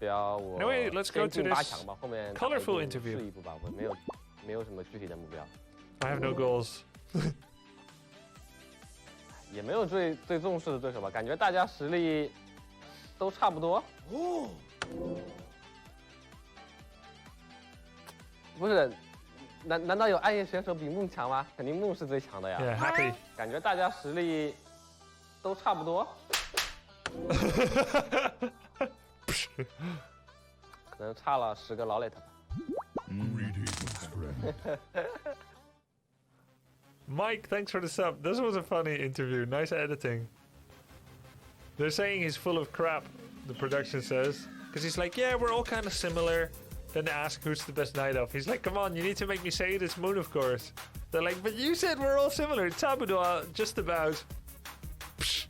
标我 No, wait, let's go 先 to 进 this 8强吧，后面 colorful 打一步 interview. 是一步吧，我没有什么具体的目标， I have no goals. 也没有最重视的对手吧，感觉大家实力都差不多。哦，不是，难道有暗夜选手比梦强吗？肯定梦是最强的呀。Yeah, happy. 感觉大家实力都差不多。可能差了10个劳累特吧。Mike, thanks for the sub. This was a funny interview. Nice editing. They're saying he's full of crap, the production says. Because he's like, yeah, we're all kind of similar. Then they ask who's the best night elf. He's like, come on, you need to make me say it. It's Moon, of course. They're like, but you said we're all similar. Tabudwa, just about. Psh.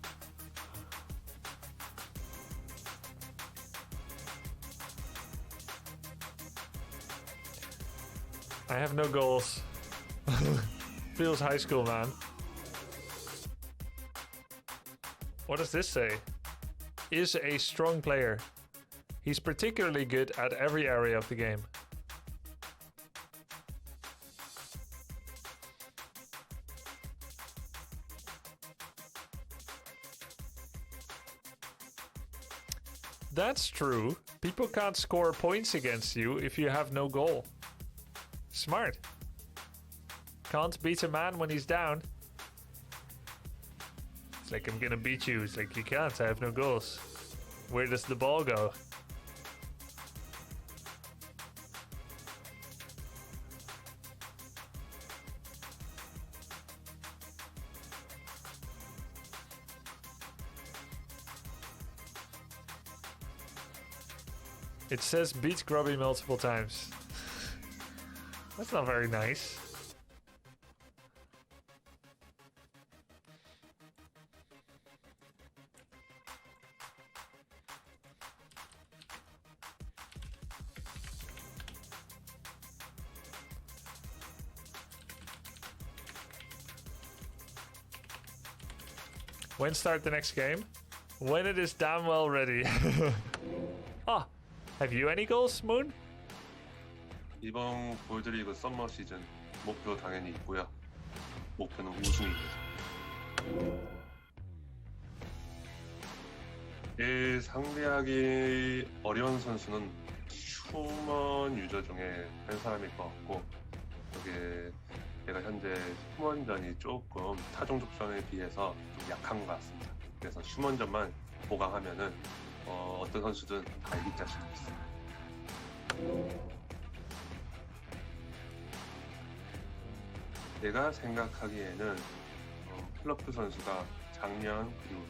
I have no goals. Feels high school, man. What does this say? Is a strong player. He's particularly good at every area of the game. That's true. People can't score points against you if you have no goal. Smart. Can't beat a man when he's down. It's like, I'm gonna beat you. It's like, you can't, I have no goals. Where does the ball go? It says beat Grubby multiple times. That's not very nice. When start the next game? When it is damn well ready. Ah, have you any goals, Moon? 이번 골드리그 썸머 시즌 목표 당연히 있고요. 목표는 우승입니다. 상대하기 어려운 선수는 휴먼 유저 중에 한 사람일 것 같고, 그게 제가 현재 휴먼전이 조금 타종 족전에 비해서 좀 약한 것 같습니다. 그래서 휴먼전만 보강하면은 어떤 선수든 다 이길 자신이 있습니다. 제가 생각하기에는 플러프 선수가 작년 그리고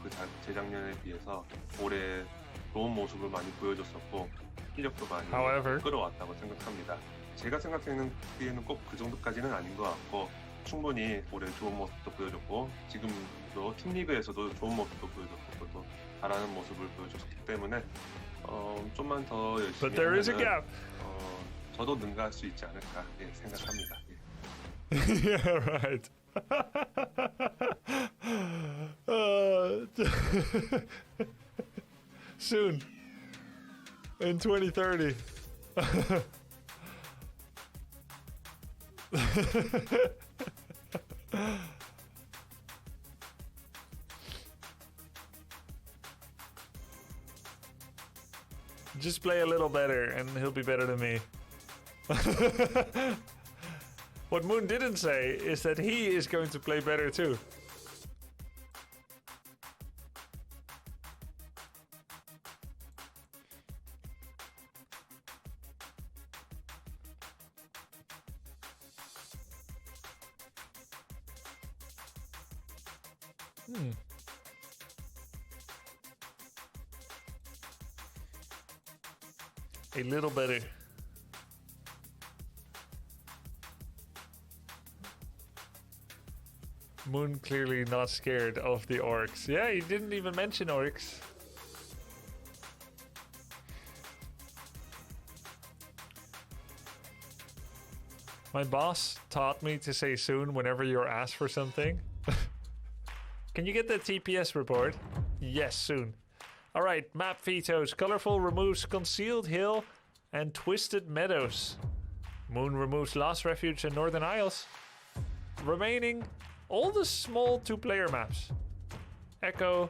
재작년에 비해서 올해 좋은 모습을 많이 보여줬었고 실력도 많이 끌어왔다고 생각합니다. 제가 생각하기에는 꼭 그 정도까지는 아닌 것 같고 충분히 올해 좋은 모습도 보여줬고 지금도 팀리그에서도 좋은 모습도 보여줬고 또 잘하는 모습을 보여줬기 때문에 좀만 더 열심히 하면은 저도 능가할 수 있지 않을까 생각합니다. Yeah, right. Soon. In 2030. Just play a little better and he'll be better than me. What Moon didn't say is that he is going to play better too. A little better. Moon clearly not scared of the orcs. Yeah, he didn't even mention orcs. My boss taught me to say soon whenever you're asked for something. Can you get the TPS report? Yes, soon. All right, map vetoes. Colorful removes Concealed Hill and Twisted Meadows. Moon removes Lost Refuge and Northern Isles. Remaining all the small 2-player maps. Echo,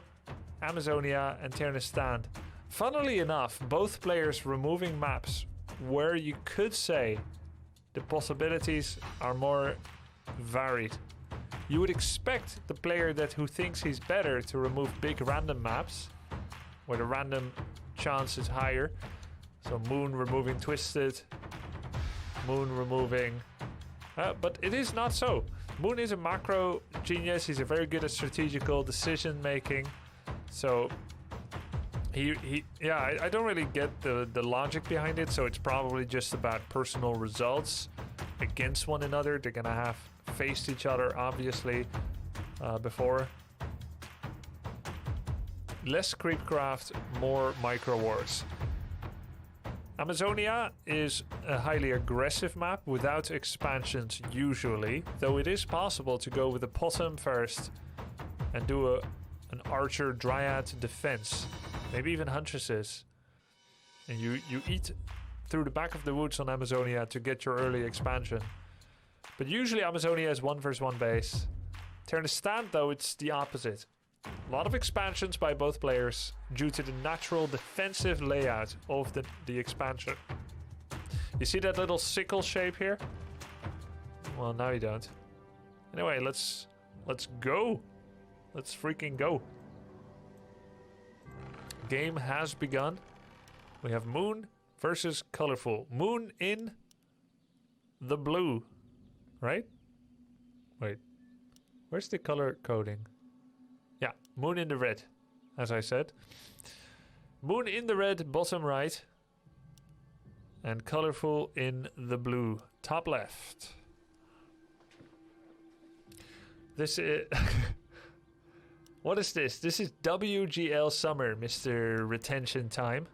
Amazonia, and Ternistan. Funnily enough, both players removing maps where you could say the possibilities are more varied. You would expect the player who thinks he's better to remove big random maps, where the random chance is higher. So Moon removing Twisted, Moon removing... but it is not so. Moon is a macro genius. He's very good at strategical decision making. So I don't really get the logic behind it. So it's probably just about personal results against one another. They're gonna have faced each other obviously before. Less creepcraft, more micro wars. Amazonia is a highly aggressive map without expansions usually, though it is possible to go with a possum first and do an archer dryad defense, maybe even huntresses. And you eat through the back of the woods on Amazonia to get your early expansion. But usually Amazonia is 1 versus 1 base. Ternistan though, it's the opposite. A lot of expansions by both players due to the natural defensive layout of the expansion. You see that little sickle shape here? Well, now you don't. Anyway, let's go. Let's freaking go. Game has begun. We have Moon versus Colorful. Moon in the blue, right? Wait, where's the color coding? Yeah, Moon in the red, as I said. Moon in the red, bottom right. And Colorful in the blue, top left. This is... What is this? This is WGL Summer, Mr. Retention Time.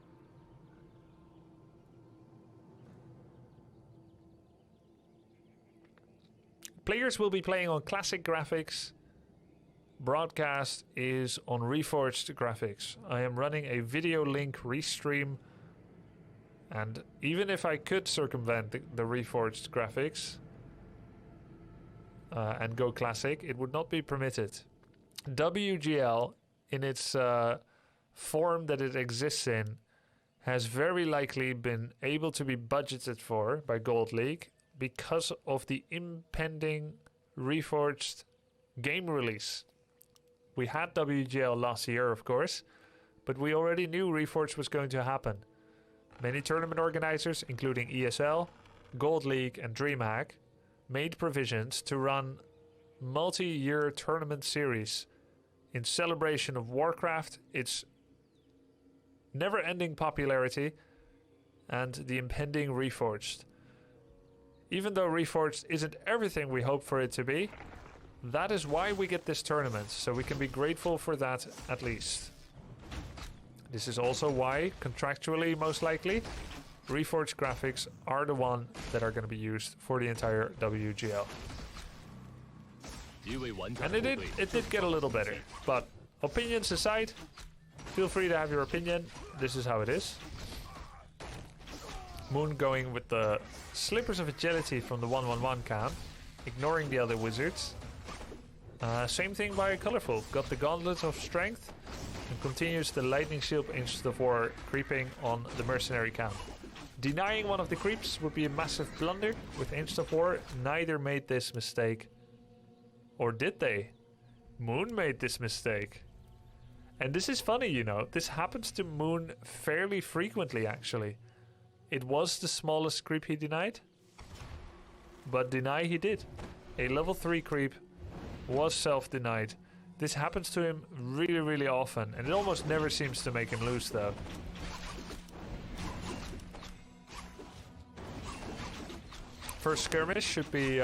Players will be playing on classic graphics. Broadcast is on Reforged graphics. I am running a video link restream, and even if I could circumvent the Reforged graphics and go classic, it would not be permitted. WGL, in its form that it exists in, has very likely been able to be budgeted for by Gold League because of the impending Reforged game release. We had WGL last year, of course, but we already knew Reforged was going to happen. Many tournament organizers, including ESL, Gold League, and DreamHack, made provisions to run multi-year tournament series in celebration of Warcraft, its never-ending popularity, and the impending Reforged. Even though Reforged isn't everything we hope for it to be, that is why we get this tournament, so we can be grateful for that at least. This is also why, contractually most likely, Reforged graphics are the one that are going to be used for the entire WGL. And it did get a little better, but opinions aside, feel free to have your opinion. This is how it is. Moon going with the Slippers of Agility from the 1-1-1 camp, ignoring the other wizards. Same thing by Colorful. Got the Gauntlet of Strength and continues the Lightning Shield Instant of War creeping on the Mercenary camp. Denying one of the creeps would be a massive blunder. With Instant of War, neither made this mistake. Or did they? Moon made this mistake. And this is funny, you know. This happens to Moon fairly frequently, actually. It was the smallest creep he denied. But deny he did. A level 3 creep was self-denied. This happens to him really, really often. And it almost never seems to make him lose, though. First skirmish should be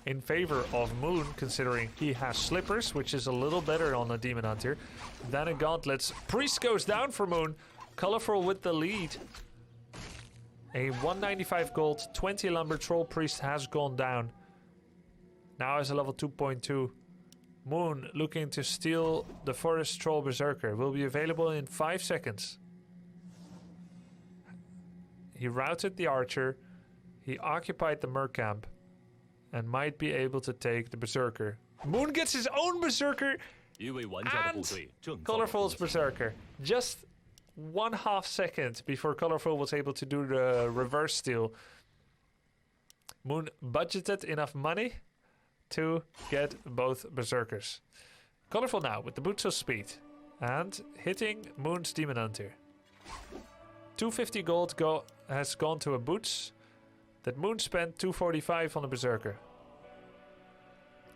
in favor of Moon, considering he has Slippers, which is a little better on a Demon Hunter than a Gauntlets. Priest goes down for Moon. Colorful with the lead. A 195 gold, 20 lumber Troll Priest has gone down. Now has a level 2.2. Moon looking to steal the Forest Troll Berserker. Will be available in 5 seconds. He routed the archer. He occupied the Merc camp. And might be able to take the Berserker. Moon gets his own Berserker and Colorful's Berserker. Just 1/2 second before Colorful was able to do the reverse steal. Moon budgeted enough money to get both Berserkers. Colorful now with the Boots of Speed. And hitting Moon's Demon Hunter. 250 gold has gone to a Boots. That Moon spent 245 on the Berserker.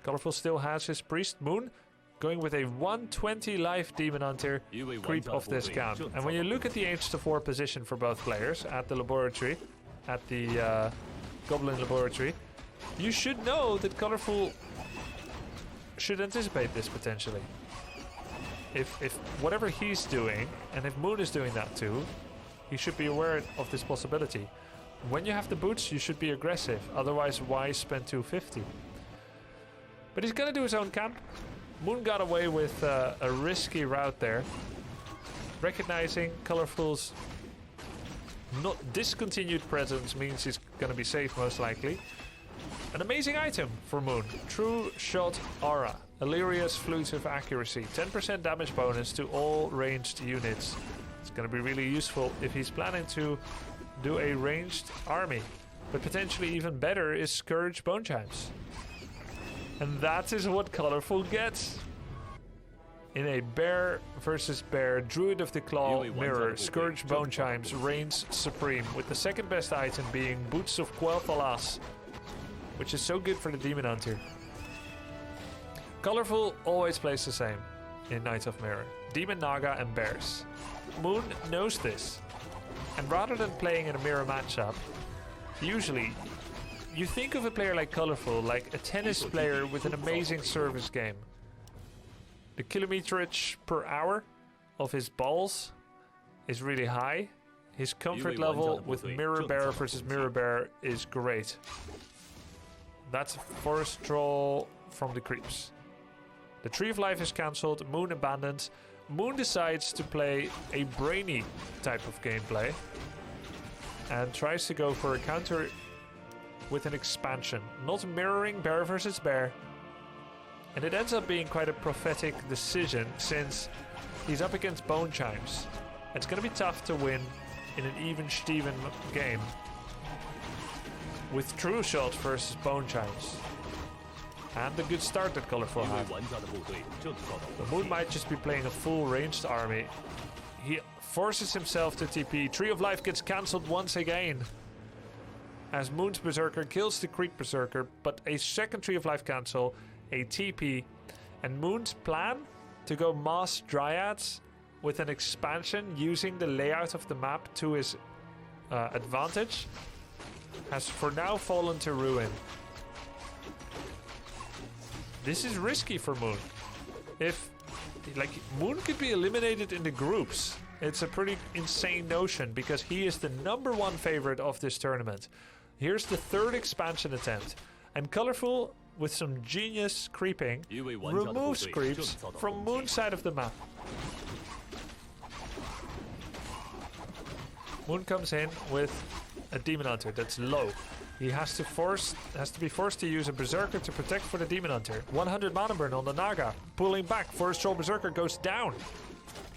Colorful still has his Priest. Moon going with a 120 life Demon Hunter creep of this count. And when you look at the Ancient of War position for both players at the laboratory, at the Goblin laboratory, you should know that Colorful should anticipate this potentially. If whatever he's doing, and if Moon is doing that too, he should be aware of this possibility. When you have the boots, you should be aggressive. Otherwise, why spend 250? But he's gonna do his own camp. Moon got away with a risky route there. Recognizing Colorful's not discontinued presence means he's gonna be safe most likely. An amazing item for Moon. True Shot Aura. Illyria's Flute of Accuracy. 10% damage bonus to all ranged units. It's gonna be really useful if he's planning to do a ranged army. But potentially even better is Scourge Bone Chimes. And that is what Colorful gets. In a bear versus bear, Druid of the Claw mirror, Scourge Bone Chimes reigns supreme, with the second best item being Boots of Quel'Thalas, which is so good for the Demon Hunter. Colorful always plays the same in Knights of Mirror. Demon Naga and Bears. Moon knows this. And rather than playing in a mirror matchup, usually you think of a player like Colorful like a tennis player with an amazing service game. The kilometerage per hour of his balls is really high. His comfort level with Mirror Bear versus Mirror Bear is great. That's Forest Troll from the creeps. The Tree of Life is cancelled, Moon abandons. Moon decides to play a brainy type of gameplay and tries to go for a counter with an expansion, not mirroring bear versus bear. And it ends up being quite a prophetic decision since he's up against Bone Chimes. It's going to be tough to win in an even Steven game with True Shot versus Bone Chimes. And the good start that Colorful had. The Moon might just be playing a full ranged army. He forces himself to TP. Tree of Life gets cancelled once again. As Moon's Berserker kills the Creep Berserker, but a second Tree of Life cancel, a TP, and Moon's plan to go Mass Dryads with an expansion using the layout of the map to his advantage has for now fallen to ruin. This is risky for Moon. If, like, Moon could be eliminated in the groups, it's a pretty insane notion because he is the #1 favorite of this tournament. Here's the third expansion attempt, and Colorful, with some genius creeping, removes creeps from Moon's side of the map. Moon comes in with a Demon Hunter that's low. He has to be forced to use a Berserker to protect for the Demon Hunter. 100 mana burn on the Naga. Pulling back, Forest Troll Berserker goes down.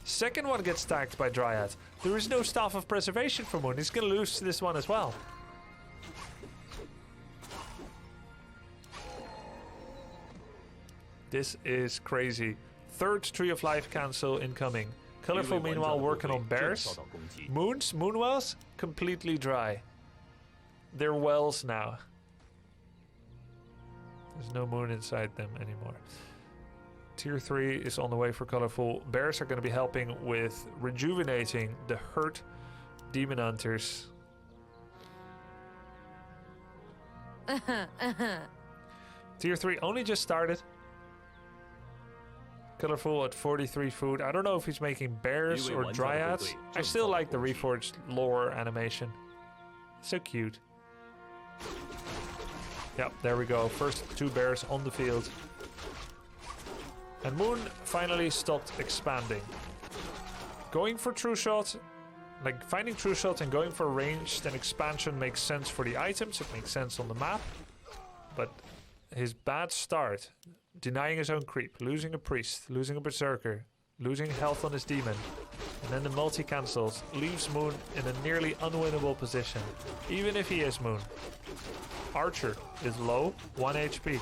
Second one gets stacked by Dryad. There is no Staff of Preservation for Moon. He's going to lose this one as well. This is crazy. Third Tree of Life cancel incoming. Colorful meanwhile working on bears. Moon wells completely dry. They're wells now. There's no moon inside them anymore. Tier 3 is on the way for Colorful. Bears are going to be helping with rejuvenating the hurt Demon Hunters. Tier 3 only just started. Colorful at 43 food. I don't know if he's making bears or dryads. I still like the Reforged lore animation. So cute. Yep, there we go. First 2 bears on the field. And Moon finally stopped expanding. Going for True Shot, like finding True Shot and going for ranged and expansion makes sense for the items, it makes sense on the map. But his bad start, denying his own creep, losing a priest, losing a berserker, losing health on his demon, and then the multi-cancels, leaves Moon in a nearly unwinnable position, even if he is Moon. Archer is low, 1 HP.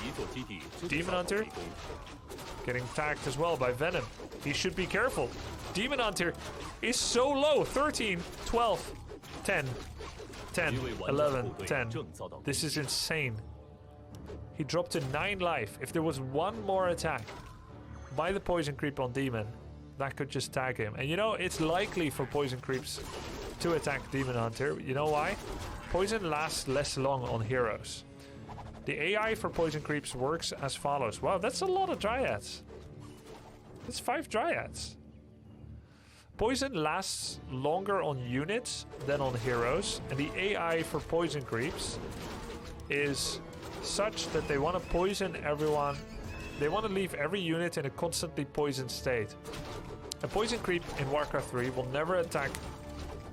Demon Hunter getting tagged as well by Venom. He should be careful. Demon Hunter is so low, 13, 12, 10, 10, 11, 10. This is insane. He dropped to 9 life. If there was one more attack by the poison creep on Demon, that could just tag him. And you know, it's likely for poison creeps to attack Demon Hunter. You know why? Poison lasts less long on heroes. The AI for poison creeps works as follows. Wow, that's a lot of dryads. That's 5 dryads. Poison lasts longer on units than on heroes, and the AI for poison creeps is such that they want to poison everyone. They want to leave every unit in a constantly poisoned state. A poison creep in Warcraft 3 will never attack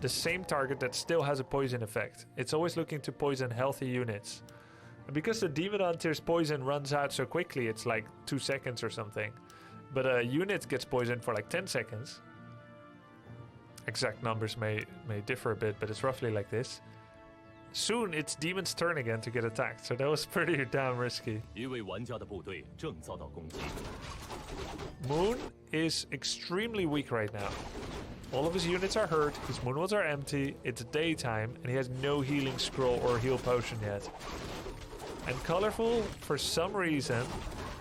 the same target that still has a poison effect. It's always looking to poison healthy units. And because the Demon Hunter's poison runs out so quickly, it's like 2 seconds or something. But a unit gets poisoned for like 10 seconds. Exact numbers may differ a bit, but it's roughly like this. Soon it's Demon's turn again to get attacked, so that was pretty damn risky. Moon is extremely weak right now. All of his units are hurt, his moonwells are empty, it's daytime, and he has no healing scroll or heal potion yet. And Colorful, for some reason,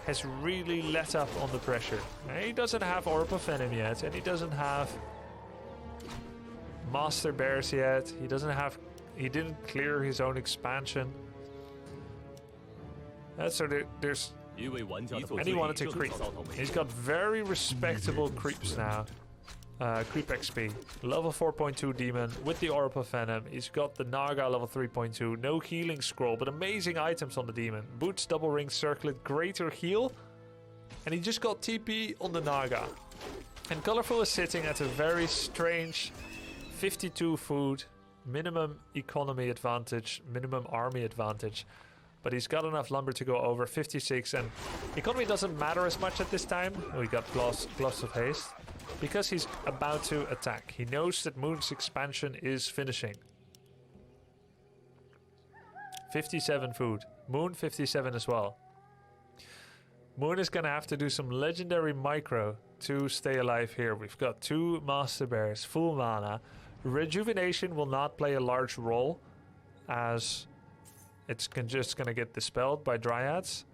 has really let up on the pressure. And he doesn't have Orb of Venom yet, and he doesn't have Master Bears yet. He didn't clear his own expansion. So there's... And he wanted to creep. He's got very respectable creeps now. Creep XP. Level 4.2 Demon with the Orb of Venom. He's got the Naga level 3.2. No healing scroll, but amazing items on the Demon. Boots, double ring, circlet, greater heal. And he just got TP on the Naga. And Colorful is sitting at a very strange 52 food, minimum economy advantage, minimum army advantage. But he's got enough lumber to go over 56, and economy doesn't matter as much at this time. We got gloves of haste because he's about to attack. He knows that Moon's expansion is finishing. 57 food. Moon 57 as well. Moon is gonna have to do some legendary micro to stay alive here. We've got 2 Master Bears, full mana. Rejuvenation will not play a large role as it's just gonna get dispelled by Dryads.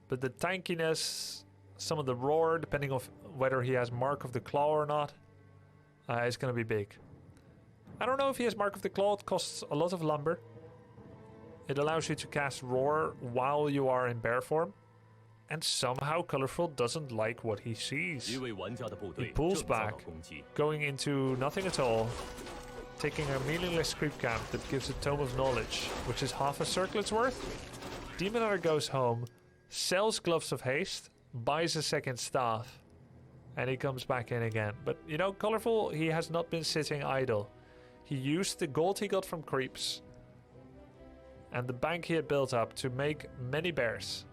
But the tankiness, some of the roar, depending on whether he has Mark of the Claw or not, is gonna be big. I don't know if he has Mark of the Claw. It costs a lot of lumber. It allows you to cast Roar while you are in bear form. And somehow Colorful doesn't like what he sees. He pulls back, going into nothing at all, taking a meaningless creep camp that gives a Tome of Knowledge, which is half a circlet's worth. Demon Hunter goes home, sells Gloves of Haste, buys a second staff, and he comes back in again. But you know, Colorful, he has not been sitting idle. He used the gold he got from creeps and the bank he had built up to make many bears.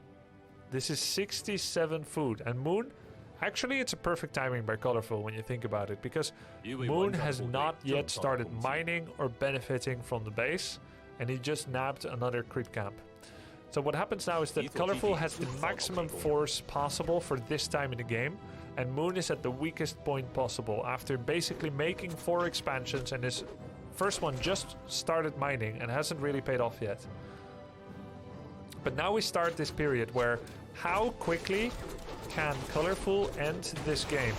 This is 67 food, and Moon, actually it's a perfect timing by Colorful when you think about it, because Moon has not yet started mining or benefiting from the base, and he just nabbed another creep camp. So what happens now is that Colorful has the maximum force possible for this time in the game, and Moon is at the weakest point possible after basically making 4 expansions, and his first one just started mining and hasn't really paid off yet. But now we start this period where how quickly can Colorful end this game?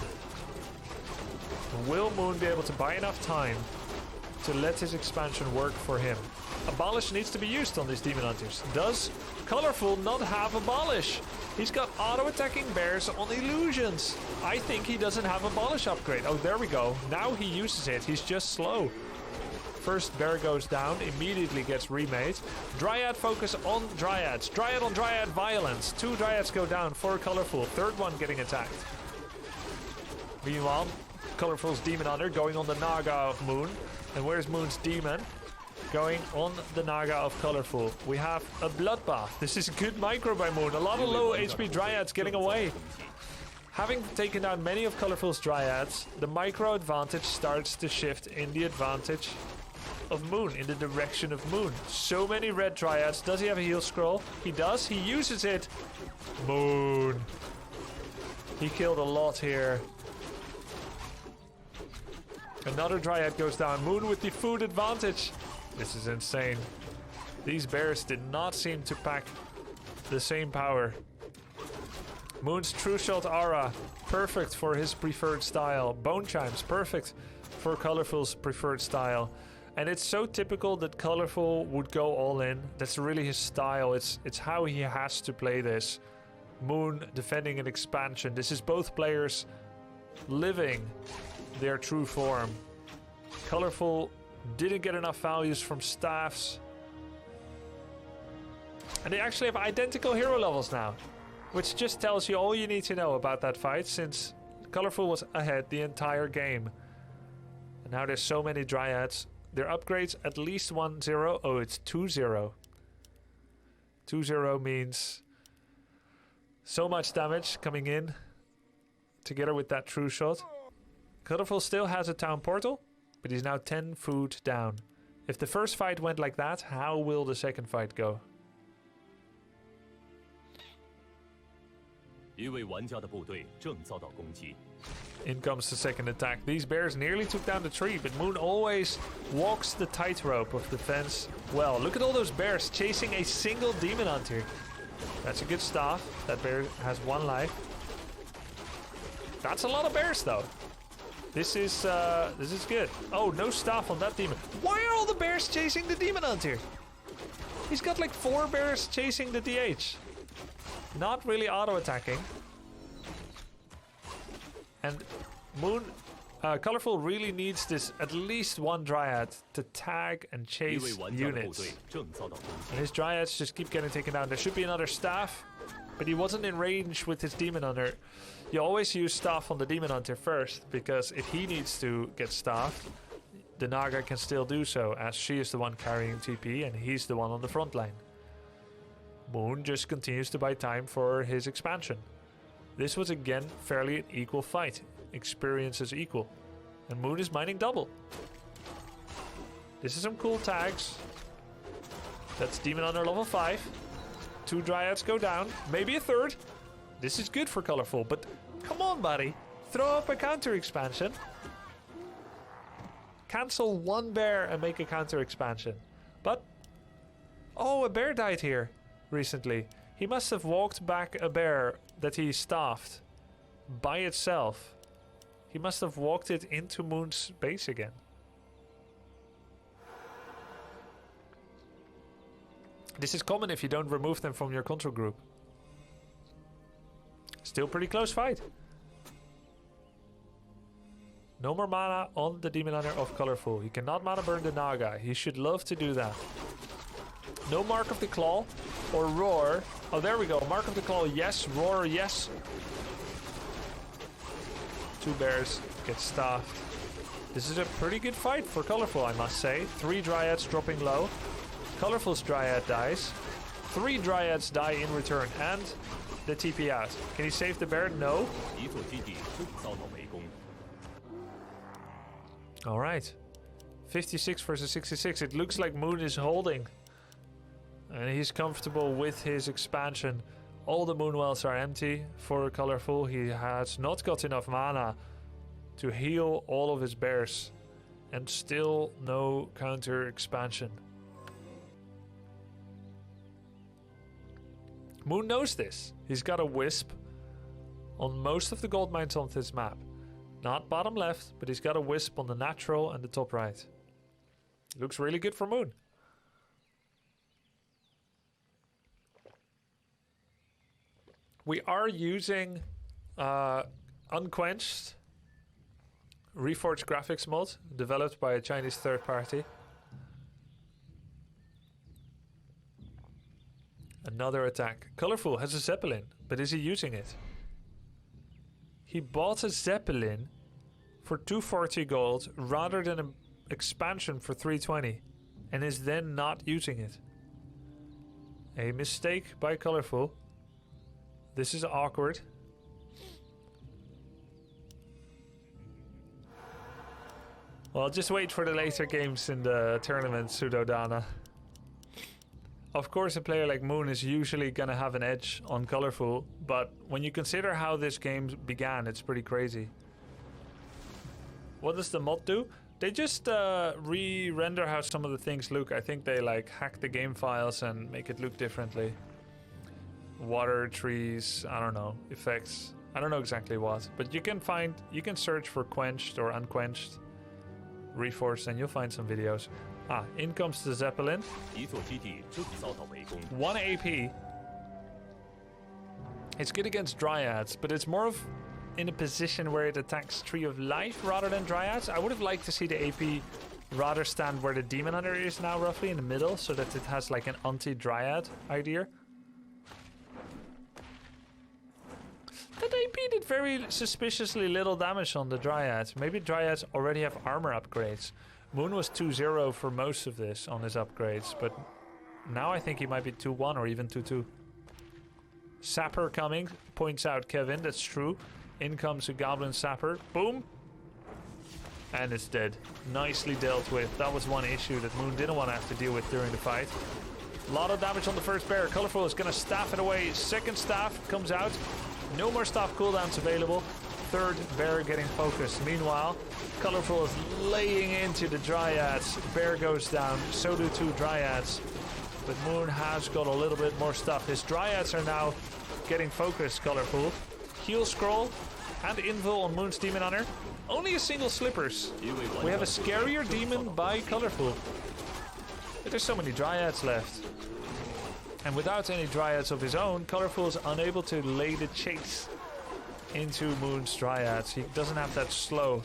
Will Moon be able to buy enough time to let his expansion work for him? Abolish needs to be used on these Demon Hunters. Does Colorful not have Abolish? He's got auto-attacking bears on illusions. I think he doesn't have Abolish upgrade. Oh, there we go. Now he uses it. He's just slow. First bear goes down, immediately gets remade. Dryad focus on Dryads. Dryad on Dryad violence. 2 Dryads go down, 4 colorful. Third one getting attacked. Meanwhile, colorful's Demon Hunter going on the Naga of Moon. And where's Moon's Demon? Going on the Naga of colorful. We have a bloodbath. This is good micro by Moon. A lot of low HP Dryads getting away. Having taken down many of colorful's Dryads, the micro advantage starts to shift in the advantage of Moon, in the direction of Moon. So many red Dryads. Does he have a heal scroll? He does. He uses it. Moon. He killed a lot here. Another Dryad goes down. Moon with the food advantage. This is insane. These bears did not seem to pack the same power. Moon's True Shot Aura, perfect for his preferred style. Bone Chimes, perfect for Colorful's preferred style. And it's so typical that Colorful would go all in. That's really his style. It's how he has to play this. Moon defending an expansion. This is both players living their true form. Colorful didn't get enough values from staffs. And they actually have identical hero levels now, which just tells you all you need to know about that fight, since Colorful was ahead the entire game. And now there's so many Dryads. Their upgrades at least 1-0. Oh, it's 2-0. 2-0 means so much damage coming in together with that True Shot. Colorful still has a town portal, but he's now 10 food down. If the first fight went like that, how will the second fight go? In comes the second attack. These bears nearly took down the tree, but Moon always walks the tightrope of defense well. Look at all those bears chasing a single Demon Hunter. That's a good staff. That bear has 1 life. That's a lot of bears though. This is good. Oh, no staff on that demon. Why are all the bears chasing the Demon Hunter? He's got like 4 bears chasing the DH. Not really auto-attacking. And Moon, Colorful really needs this at least 1 Dryad to tag and chase units. And his Dryads just keep getting taken down. There should be another staff, but he wasn't in range with his Demon Hunter. You always use staff on the Demon Hunter first, because if he needs to get staffed, the Naga can still do so, as she is the one carrying TP and he's the one on the front line. Moon just continues to buy time for his expansion. This was again fairly an equal fight. Experience is equal. And Moon is mining double. This is some cool tags. That's Demon Hunter level 5. 2 Dryads go down. Maybe a third. This is good for Colorful, but come on, buddy. Throw up a counter expansion. Cancel 1 bear and make a counter expansion. But, oh, a bear died here recently. He must have walked back a bear that he staffed by itself. He must have walked it into Moon's base again. This is common if you don't remove them from your control group. Still pretty close fight. No more mana on the Demon Hunter of Colorful. He cannot mana burn the Naga. He should love to do that. No Mark of the Claw or Roar. Oh, there we go. Mark of the Claw, yes. Roar, yes. 2 bears get staffed. This is a pretty good fight for Colorful, I must say. 3 Dryads dropping low. Colorful's Dryad dies. 3 Dryads die in return. And the TP out. Can he save the bear? No. Alright. 56 versus 66. It looks like Moon is holding. And he's comfortable with his expansion. All the Moon Wells are empty for Colorful. He has not got enough mana to heal all of his bears. And still no counter expansion. Moon knows this. He's got a Wisp on most of the gold mines on this map. Not bottom left, but he's got a Wisp on the natural and the top right. Looks really good for Moon. We are using Unquenched Reforged graphics mod developed by a Chinese third party. Another attack. Colorful has a Zeppelin, but is he using it? He bought a Zeppelin for 240 gold rather than an expansion for 320 and is then not using it. A mistake by Colorful. This is awkward. Well, just wait for the later games in the tournament, Pseudodana. Of course, a player like Moon is usually going to have an edge on Colorful, but when you consider how this game began, it's pretty crazy. What does the mod do? They just re-render how some of the things look. I think they like hack the game files and make it look differently. Water, trees, I don't know, effects. I don't know exactly what, but you can search for quenched or unquenched, Reforged, and you'll find some videos. Ah, in comes the Zeppelin. 1 AP. It's good against Dryads, but it's more of in a position where it attacks Tree of Life rather than Dryads. I would have liked to see the AP rather stand where the Demon Hunter is now, roughly in the middle, so that it has like an anti-Dryad idea. That AP did very suspiciously little damage on the Dryads. Maybe Dryads already have armor upgrades. Moon was 2-0 for most of this on his upgrades, but now I think he might be 2-1 or even 2-2. Sapper coming, points out Kevin, that's true. In comes a Goblin Sapper, boom! And it's dead. Nicely dealt with. That was one issue that Moon didn't want to have to deal with during the fight. A lot of damage on the first bear. Colorful is going to staff it away. Second staff comes out. No more staff cooldowns available. Third bear getting focused. Meanwhile, Colorful is laying into the Dryads. Bear goes down. So do two Dryads. But Moon has got a little bit more stuff. His Dryads are now getting focused, Colorful. Heal Scroll and Invul on Moon's Demon Hunter. Only a single Slippers. We have a scarier demon by Colorful. But there's so many Dryads left. And without any Dryads of his own, Colorful is unable to lay the chase into Moon's Dryads. He doesn't have that slow.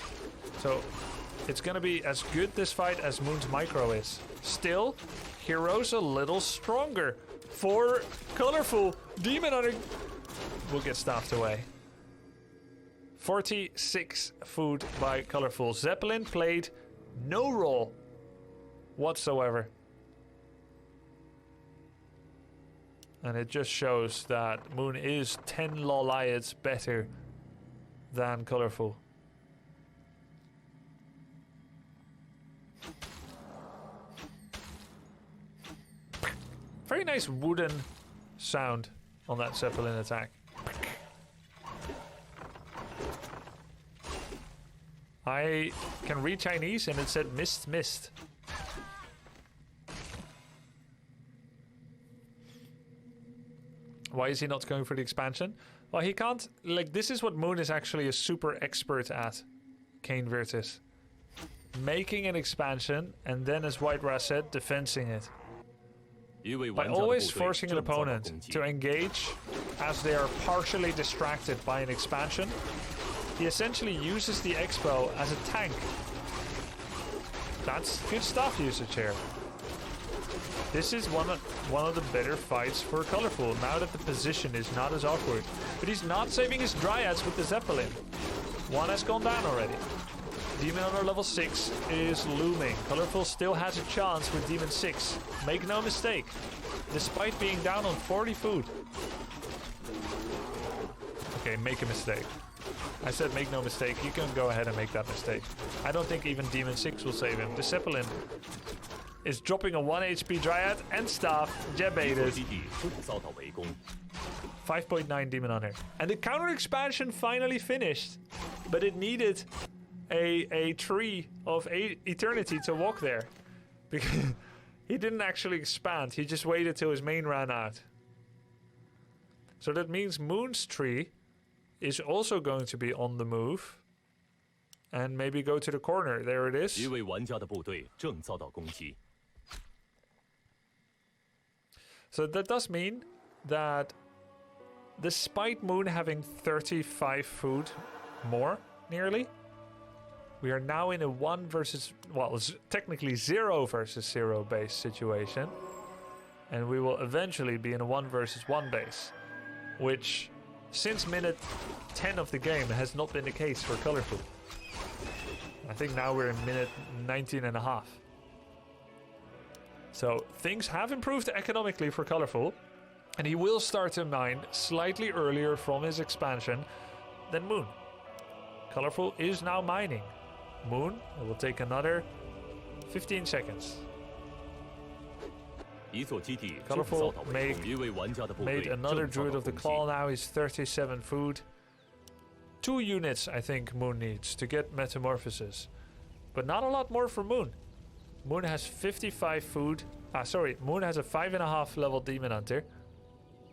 So it's going to be as good this fight as Moon's Micro is. Still, Hero's a little stronger. For Colorful, Demon Hunter will get staffed away. 46 food by Colorful. Zeppelin played no role whatsoever. And it just shows that Moon is 10 Loliads better than Colorful. Very nice wooden sound on that Zeppelin attack. I can read Chinese and it said mist, mist. Why is he not going for the expansion? Well, he can't. Like, this is what Moon is actually a super expert at. Kane Virtus. Making an expansion and then, as White Ra said, defensing it. By always forcing an opponent to engage as they are partially distracted by an expansion, he essentially uses the Expo as a tank. That's good stuff usage here. This is one of the better fights for Colorful, now that the position is not as awkward. But he's not saving his Dryads with the Zeppelin. One has gone down already. Demon Hunter level 6 is looming. Colorful still has a chance with Demon 6. Make no mistake. Despite being down on 40 food. Okay, make a mistake. I said make no mistake. You can go ahead and make that mistake. I don't think even Demon 6 will save him. The Zeppelin is dropping a 1 HP Dryad and staff. Jebaited. 5.9 Demon Hunter. And the counter expansion finally finished. But it needed a tree of eternity to walk there. Because he didn't actually expand. He just waited till his main ran out. So that means Moon's tree is also going to be on the move. And maybe go to the corner. There it is. So that does mean that despite Moon having 35 food more, nearly, we are now in a 1 versus, well, it's technically 0 versus 0 base situation. and we will eventually be in a 1 versus 1 base, which since minute 10 of the game has not been the case for Colorful. I think now we're in minute 19 and a half. So things have improved economically for Colorful, and he will start to mine slightly earlier from his expansion than Moon. Colorful is now mining. Moon, it will take another 15 seconds. Colorful made another Druid of the Claw now. He's 37 food. 2 units I think Moon needs to get Metamorphosis. But not a lot more for Moon. Moon has 55 food. Moon has a 5.5 level Demon Hunter.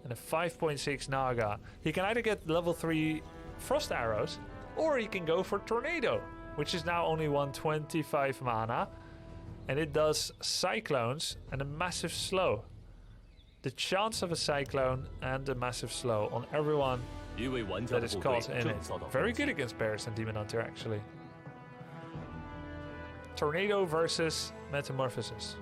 And a 5.6 Naga. He can either get level 3 Frost Arrows, or he can go for Tornado, which is now only 125 mana. And it does Cyclones and a massive slow. The chance of a Cyclone and a massive slow on everyone that is caught in it. Very good against Bears and Demon Hunter, actually. Tornado versus Metamorphosis.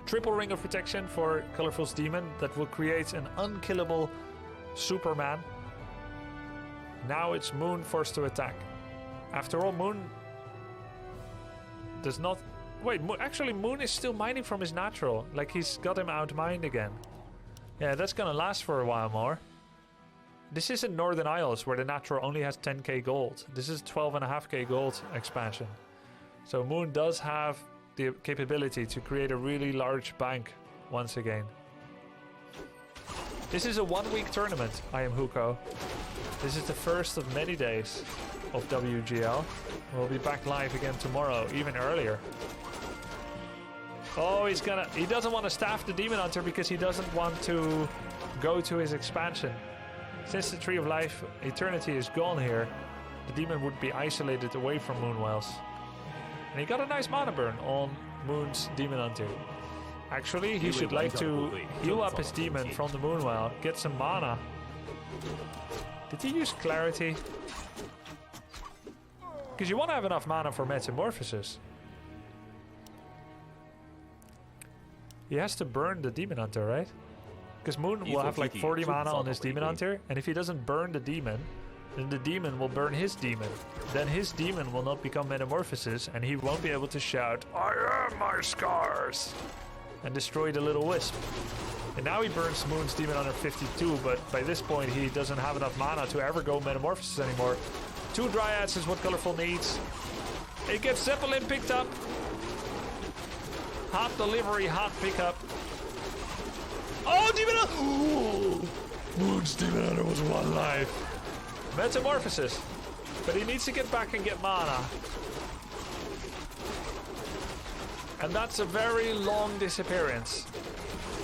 Triple Ring of Protection for Colorful's Demon that will create an unkillable Superman. Now it's Moon forced to attack. After all, Moon does not... Wait, actually Moon is still mining from his natural. Like he's got him out-mined again. Yeah, that's gonna last for a while more. This isn't Northern Isles where the natural only has 10k gold. This is 12.5k gold expansion. So Moon does have the capability to create a really large bank once again. This is a 1-week tournament, I am Huko. This is the first of many days of WGL. We'll be back live again tomorrow, even earlier. Oh, he doesn't want to staff the Demon Hunter because he doesn't want to go to his expansion. Since the Tree of Life Eternity is gone here, the Demon would be isolated away from Moonwells. And he got a nice mana burn on Moon's Demon Hunter. Actually, he should like to heal up his Demon from the Moonwell, get some mana. Did he use Clarity? Because you want to have enough mana for Metamorphosis. He has to burn the Demon Hunter, right? Because Moon will have like 40 mana on his Demon Hunter, and if he doesn't burn the Demon, then the Demon will burn his Demon. Then his Demon will not become Metamorphosis, and he won't be able to shout, "I am my scars!" and destroy the little wisp. And now he burns Moon's Demon Hunter 52, but by this point he doesn't have enough mana to ever go Metamorphosis anymore. 2 Dryads is what Colorful needs. He gets Zeppelin picked up. Hot delivery, hot pickup. Oh, Demon Hunter! Ooh. Moon's Demon Hunter was 1 life. Metamorphosis. But he needs to get back and get mana. And that's a very long disappearance.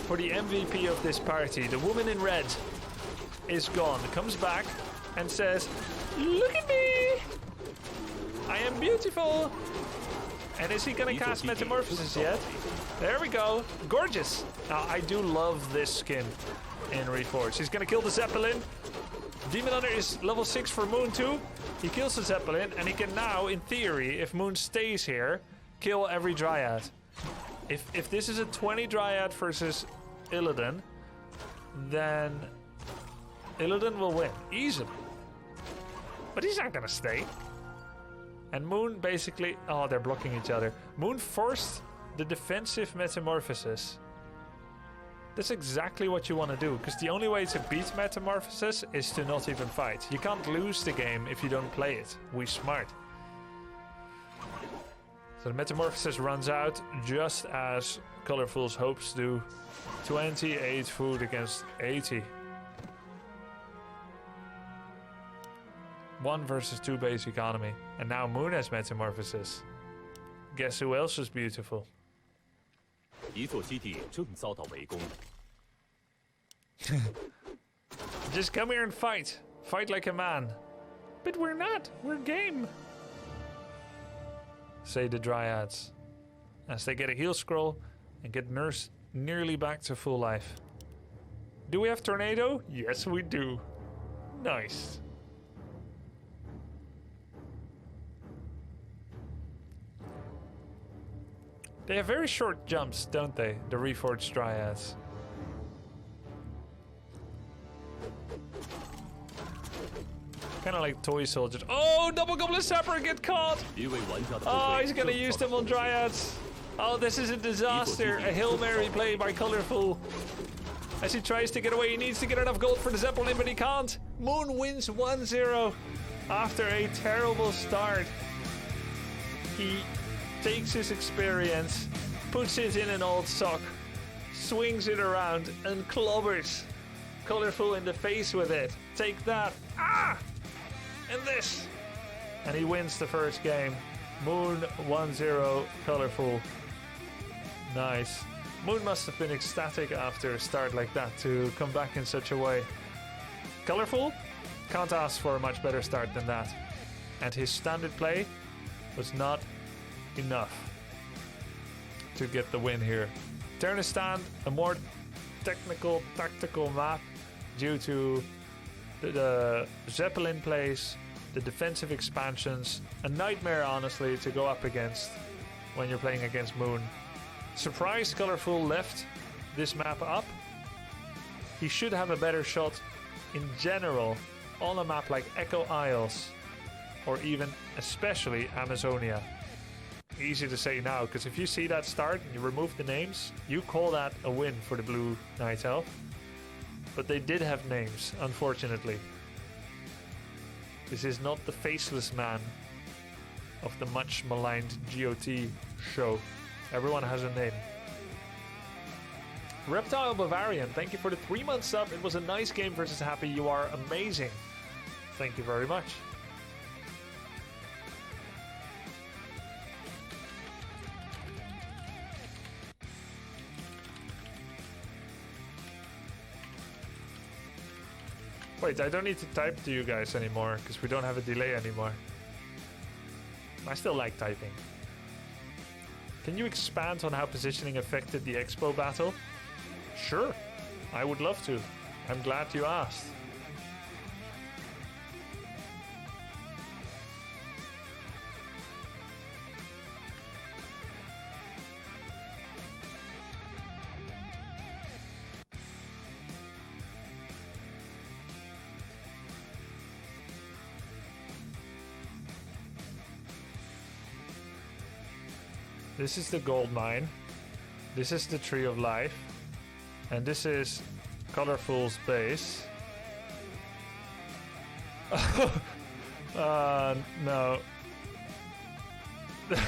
For the MVP of this party, the woman in red is gone. Comes back and says, "Look at me! I am beautiful!" And is he gonna cast Metamorphosis yet? There we go. Gorgeous. Now, I do love this skin in Reforged. He's gonna kill the Zeppelin. Demon Hunter is level 6 for Moon too. He kills the Zeppelin, and he can now, in theory, if Moon stays here, kill every Dryad. If this is a 20 Dryad versus Illidan, then Illidan will win easily. But he's not gonna stay. And Moon basically... Oh, they're blocking each other. Moon forced the defensive Metamorphosis. That's exactly what you want to do, because the only way to beat Metamorphosis is to not even fight. You can't lose the game if you don't play it. We smart. So the Metamorphosis runs out just as Colorful's hopes do. 28 food against 80. 1 versus 2 base economy. And now Moon has Metamorphosis. Guess who else is beautiful? Just come here and fight. Fight like a man. But we're not. We're game. Say the Dryads. As they get a heal scroll and get nursed nearly back to full life. Do we have Tornado? Yes, we do. Nice. They have very short jumps, don't they? The Reforged Dryads. Kind of like toy soldiers. Oh, double Goblin Sapper get caught! Oh, he's gonna use them on Dryads. Oh, this is a disaster. A Hail Mary play by Colorful. As he tries to get away, he needs to get enough gold for the Zeppelin, but he can't. Moon wins 1-0 after a terrible start. He takes his experience, puts it in an old sock, swings it around, and clobbers Colorful in the face with it. Take that. Ah! And this. And he wins the first game. Moon 1-0 Colorful. Nice. Moon must have been ecstatic after a start like that to come back in such a way. Colorful? Can't ask for a much better start than that. And his standard play was not enough to get the win here. Turnistan, a more technical, tactical map due to the Zeppelin plays, the defensive expansions. A nightmare, honestly, to go up against when you're playing against Moon. Surprised Colorful left this map up. He should have a better shot in general on a map like Echo Isles or even especially Amazonia. Easy to say now, because if you see that start and you remove the names, you call that a win for the Blue Night Elf. But they did have names, unfortunately. This is not the faceless man of the much maligned GOT show. Everyone has a name. Reptile Bavarian, thank you for the 3-month sub. It was a nice game versus Happy. You are amazing. Thank you very much. Wait, I don't need to type to you guys anymore because we don't have a delay anymore. I still like typing. Can you expand on how positioning affected the Expo battle? Sure, I would love to. I'm glad you asked. This is the gold mine. This is the Tree of Life. And this is Colorful's base. No.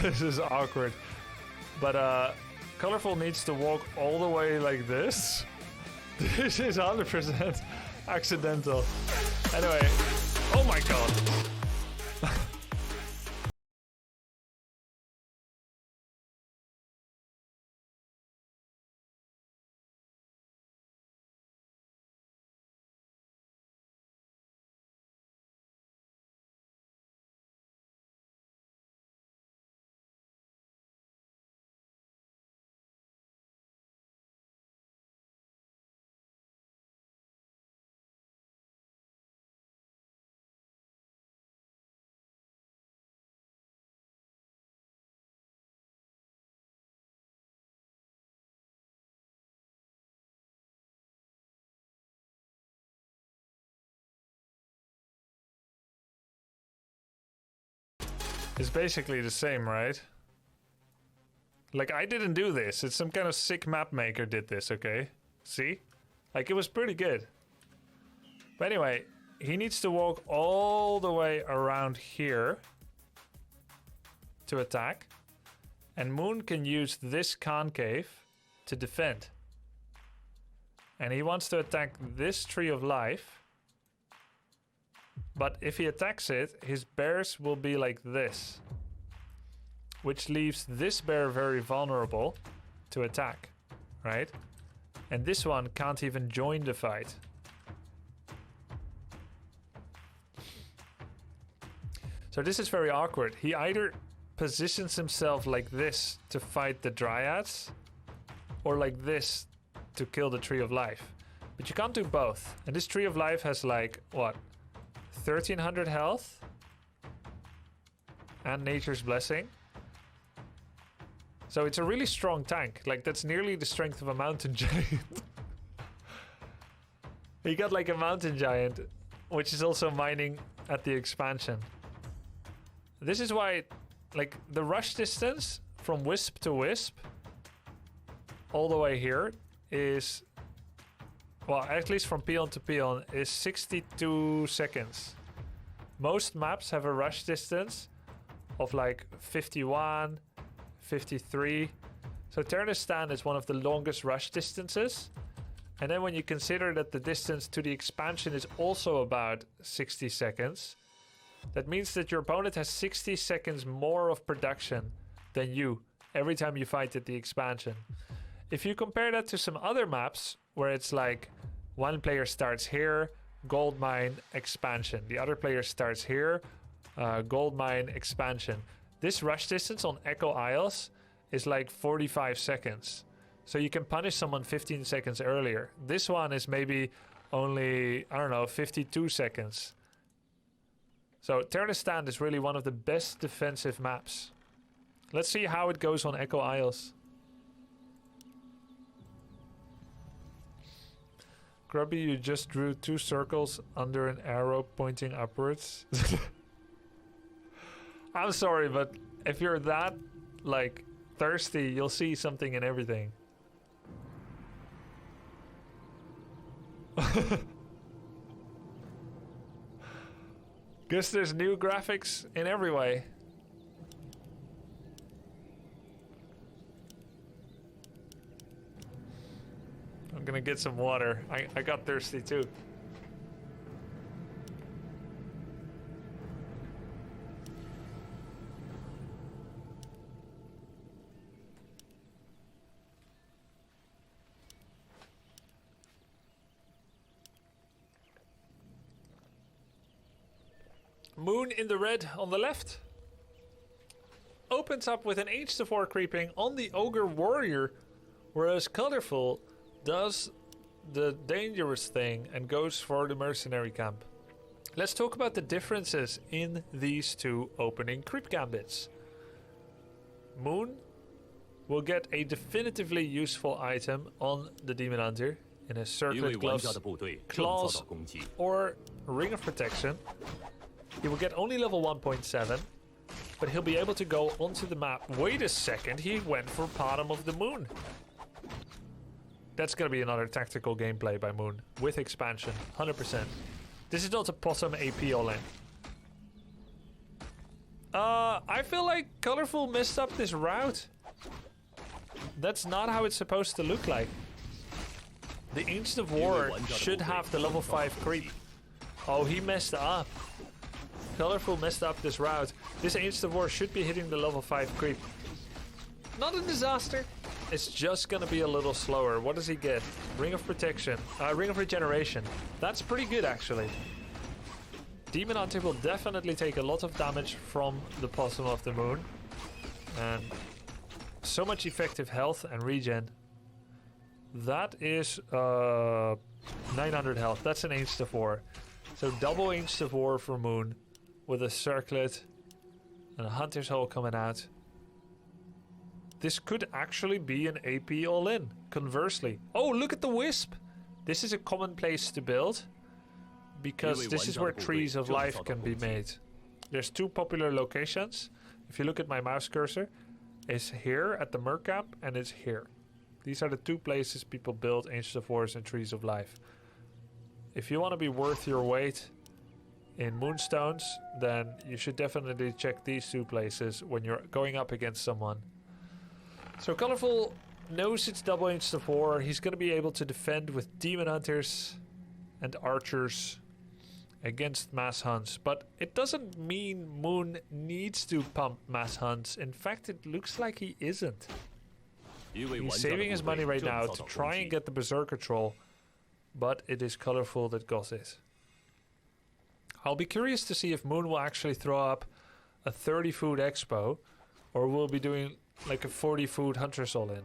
This is awkward. But Colorful needs to walk all the way like this. This is 100% accidental. Anyway. Oh my god. It's basically the same, right? Like, I didn't do this. It's some kind of sick map maker did this, okay? See? Like, it was pretty good. But anyway, he needs to walk all the way around here to attack. And Moon can use this concave to defend. And he wants to attack this Tree of Life. But if he attacks it, his bears will be like this. Which leaves this bear very vulnerable to attack, right? And this one can't even join the fight. So this is very awkward. He either positions himself like this to fight the Dryads, or like this to kill the Tree of Life. But you can't do both. And this Tree of Life has like, what? 1300 health and Nature's Blessing. So it's a really strong tank. Like, that's nearly the strength of a mountain giant. He got like a mountain giant, which is also mining at the expansion. This is why, like, the rush distance from Wisp to Wisp, all the way here, is, well, at least from peon to peon, is 62 seconds. Most maps have a rush distance of like 51, 53. So Ternistan is one of the longest rush distances. And then when you consider that the distance to the expansion is also about 60 seconds, that means that your opponent has 60 seconds more of production than you every time you fight at the expansion. If you compare that to some other maps where it's like one player starts here, gold mine, expansion. The other player starts here, gold mine, expansion. This rush distance on Echo Isles is like 45 seconds. So you can punish someone 15 seconds earlier. This one is maybe only, I don't know, 52 seconds. So Ternistan is really one of the best defensive maps. Let's see how it goes on Echo Isles. Grubby, you just drew 2 circles under an arrow pointing upwards. I'm sorry, but if you're that, like, thirsty, you'll see something in everything. Guess there's new graphics in every way. I'm gonna get some water. I got thirsty too. Moon in the red on the left. Opens up with an H4 creeping on the Ogre Warrior, whereas Colorful does the dangerous thing and goes for the mercenary camp. Let's talk about the differences in these two opening creep gambits. Moon will get a definitively useful item on the Demon Hunter in a circlet gloves, claws, or ring of protection. He will get only level 1.7, but he'll be able to go onto the map. Wait a second, he went for Bottom of the Moon. That's gonna be another tactical gameplay by Moon with expansion, 100%. This is not a bottom AP all in. I feel like Colorful messed up this route. That's not how it's supposed to look like. The Ancient of War should have the level 5 creep. Oh, he messed up. Colorful messed up this route. This Ancient of War should be hitting the level 5 creep. Not a disaster. It's just gonna be a little slower. What does he get? Ring of Protection. Ring of Regeneration. That's pretty good, actually. Demon Hunter will definitely take a lot of damage from the Bottom of the Moon. And so much effective health and regen. That is 900 health. That's an Ancient of War. So double Ancient of War for Moon with a circlet and a Hunter's Hole coming out. This could actually be an AP all-in, conversely. Oh, look at the Wisp! This is a common place to build, because this is where Trees of Life can be made. There's 2 popular locations. If you look at my mouse cursor, it's here at the Merc Camp, and it's here. These are the 2 places people build Ancient of Wars and Trees of Life. If you want to be worth your weight in Moonstones, then you should definitely check these 2 places when you're going up against someone. So Colorful knows it's double Ancient of War. He's going to be able to defend with Demon Hunters and Archers against mass hunts. But it doesn't mean Moon needs to pump mass hunts. In fact, it looks like he isn't. He's saving his money right now to try and get the Berserker Troll. But it is Colorful that got it. I'll be curious to see if Moon will actually throw up a 30 food expo, or will be doing like a 40 food Hunter's all-in.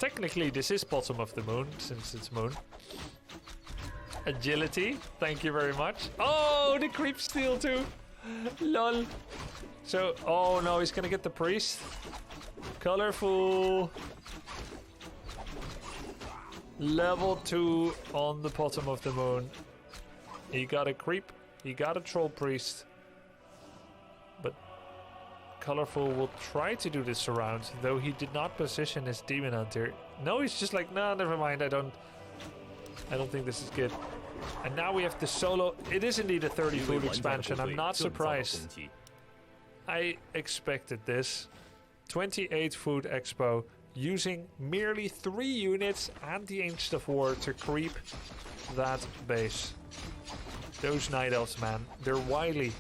Technically this is Bottom of the Moon, since it's Moon. Agility, thank you very much. Oh, the creep steal too. Lol. So, oh no, he's gonna get the priest. Colorful. Level 2 on the bottom of the moon. He got a creep. He got a troll priest. But Colorful will try to do this surround, though he did not position his demon hunter. No, he's just like, nah, never mind. I don't think this is good. And now we have the solo. It is indeed a 30 food expansion. I'm not surprised. I expected this. 28 food expo, using merely 3 units and the Ancient of War to creep that base. Those Night Elves, man, they're wily.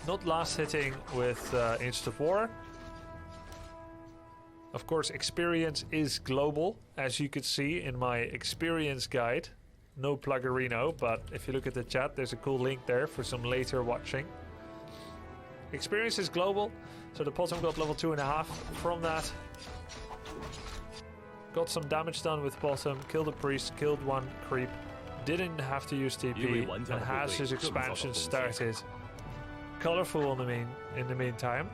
Not last hitting with Ancient of War. Of course, experience is global, as you could see in my experience guide. No pluggerino, but if you look at the chat, there's a cool link there for some later watching. Experience is global, so the bottom got level 2.5 from that. Got some damage done with bottom, killed a priest, killed one creep, didn't have to use TP, and has his expansion started. Colorful in the meantime.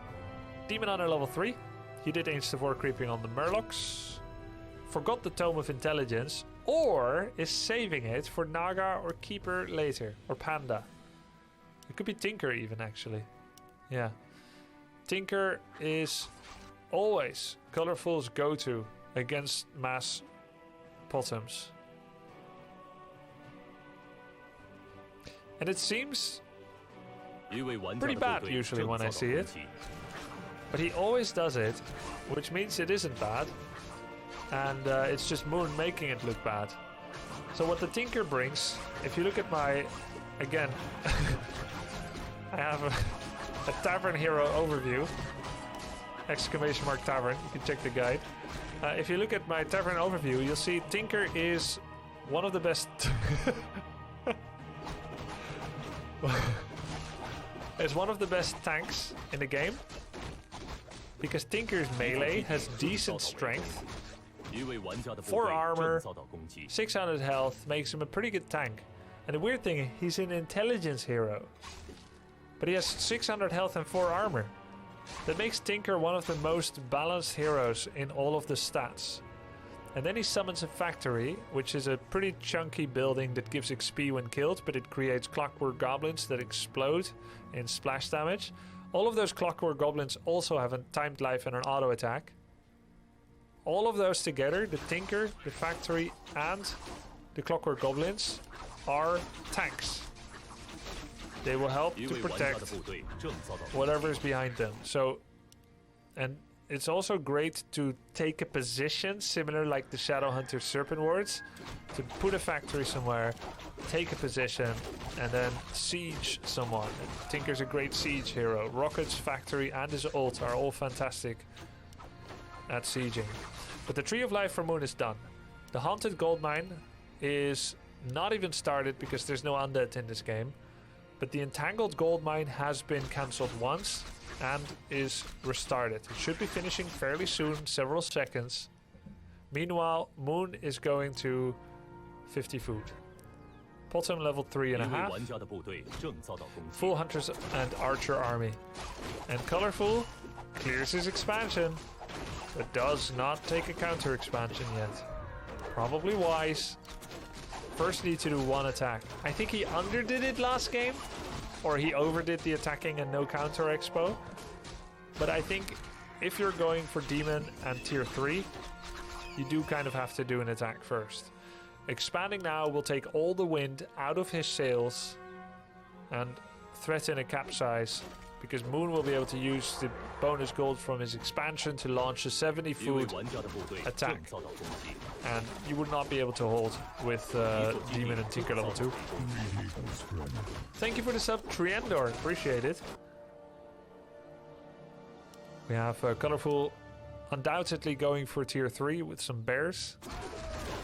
Demon Hunter level 3. He did Ancient of War creeping on the Murlocs. Forgot the Tome of Intelligence, or is saving it for Naga or Keeper later, or Panda. It could be Tinker even, actually. Yeah. Tinker is always Colorful's go-to against mass bottoms. And it seems pretty bad usually when I see it. But he always does it, which means it isn't bad. And it's just Moon making it look bad. So what the Tinker brings, if you look at my, again, I have a Tavern Hero overview. Exclamation mark Tavern, you can check the guide. If you look at my Tavern overview, you'll see Tinker is one of the best... is one of the best tanks in the game. Because Tinker's melee has decent strength, 4 armor, 600 health, makes him a pretty good tank. And the weird thing, he's an intelligence hero. But he has 600 health and 4 armor. That makes Tinker one of the most balanced heroes in all of the stats. And then he summons a factory, which is a pretty chunky building that gives XP when killed, but it creates clockwork goblins that explode in splash damage. All of those clockwork goblins also have a timed life and an auto attack. All of those together, the Tinker, the factory, and the clockwork goblins, are tanks. They will help to protect whatever is behind them. So, and it's also great to take a position, similar like the Shadowhunter Serpent Wards, to put a factory somewhere, take a position, and then siege someone. Tinker's a great siege hero. Rocket's factory and his ult are all fantastic at sieging. But the Tree of Life for Moon is done. The Haunted Goldmine is not even started because there's no undead in this game. But the Entangled Goldmine has been cancelled once and is restarted. It should be finishing fairly soon, several seconds. Meanwhile, Moon is going to 50 food. Bottom level 3.5. Full Hunters and Archer army. And Colorful clears his expansion, but does not take a counter expansion yet. Probably wise. First need to do 1 attack. I think he underdid it last game, or he overdid the attacking and no counter expo. But I think if you're going for Demon and tier 3, you do kind of have to do an attack first. Expanding now will take all the wind out of his sails and threaten a capsize, because Moon will be able to use the bonus gold from his expansion to launch a 70 food attack. And you would not be able to hold with Demon and Tinker level 2. Thank you for the sub, Triendor. Appreciate it. We have Colorful undoubtedly going for tier 3 with some bears.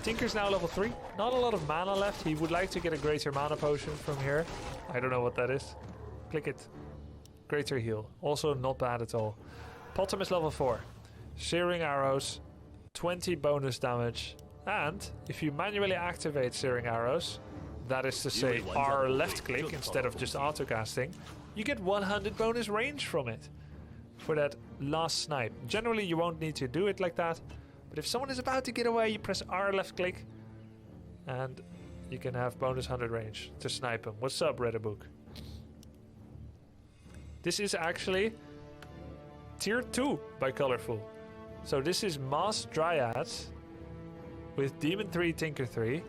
Tinker's now level 3. Not a lot of mana left. He would like to get a greater mana potion from here. I don't know what that is. Click it. Greater heal. Also not bad at all. Bottom is level 4. Searing arrows. 20 bonus damage. And if you manually activate Searing arrows, that is to say R left click instead of just auto casting, you get 100 bonus range from it for that last snipe. Generally you won't need to do it like that, but if someone is about to get away, you press R left click and you can have bonus 100 range to snipe him. What's up, Redabook? This is actually tier 2 by Colorful. So this is Moss Dryads with Demon 3, Tinker 3.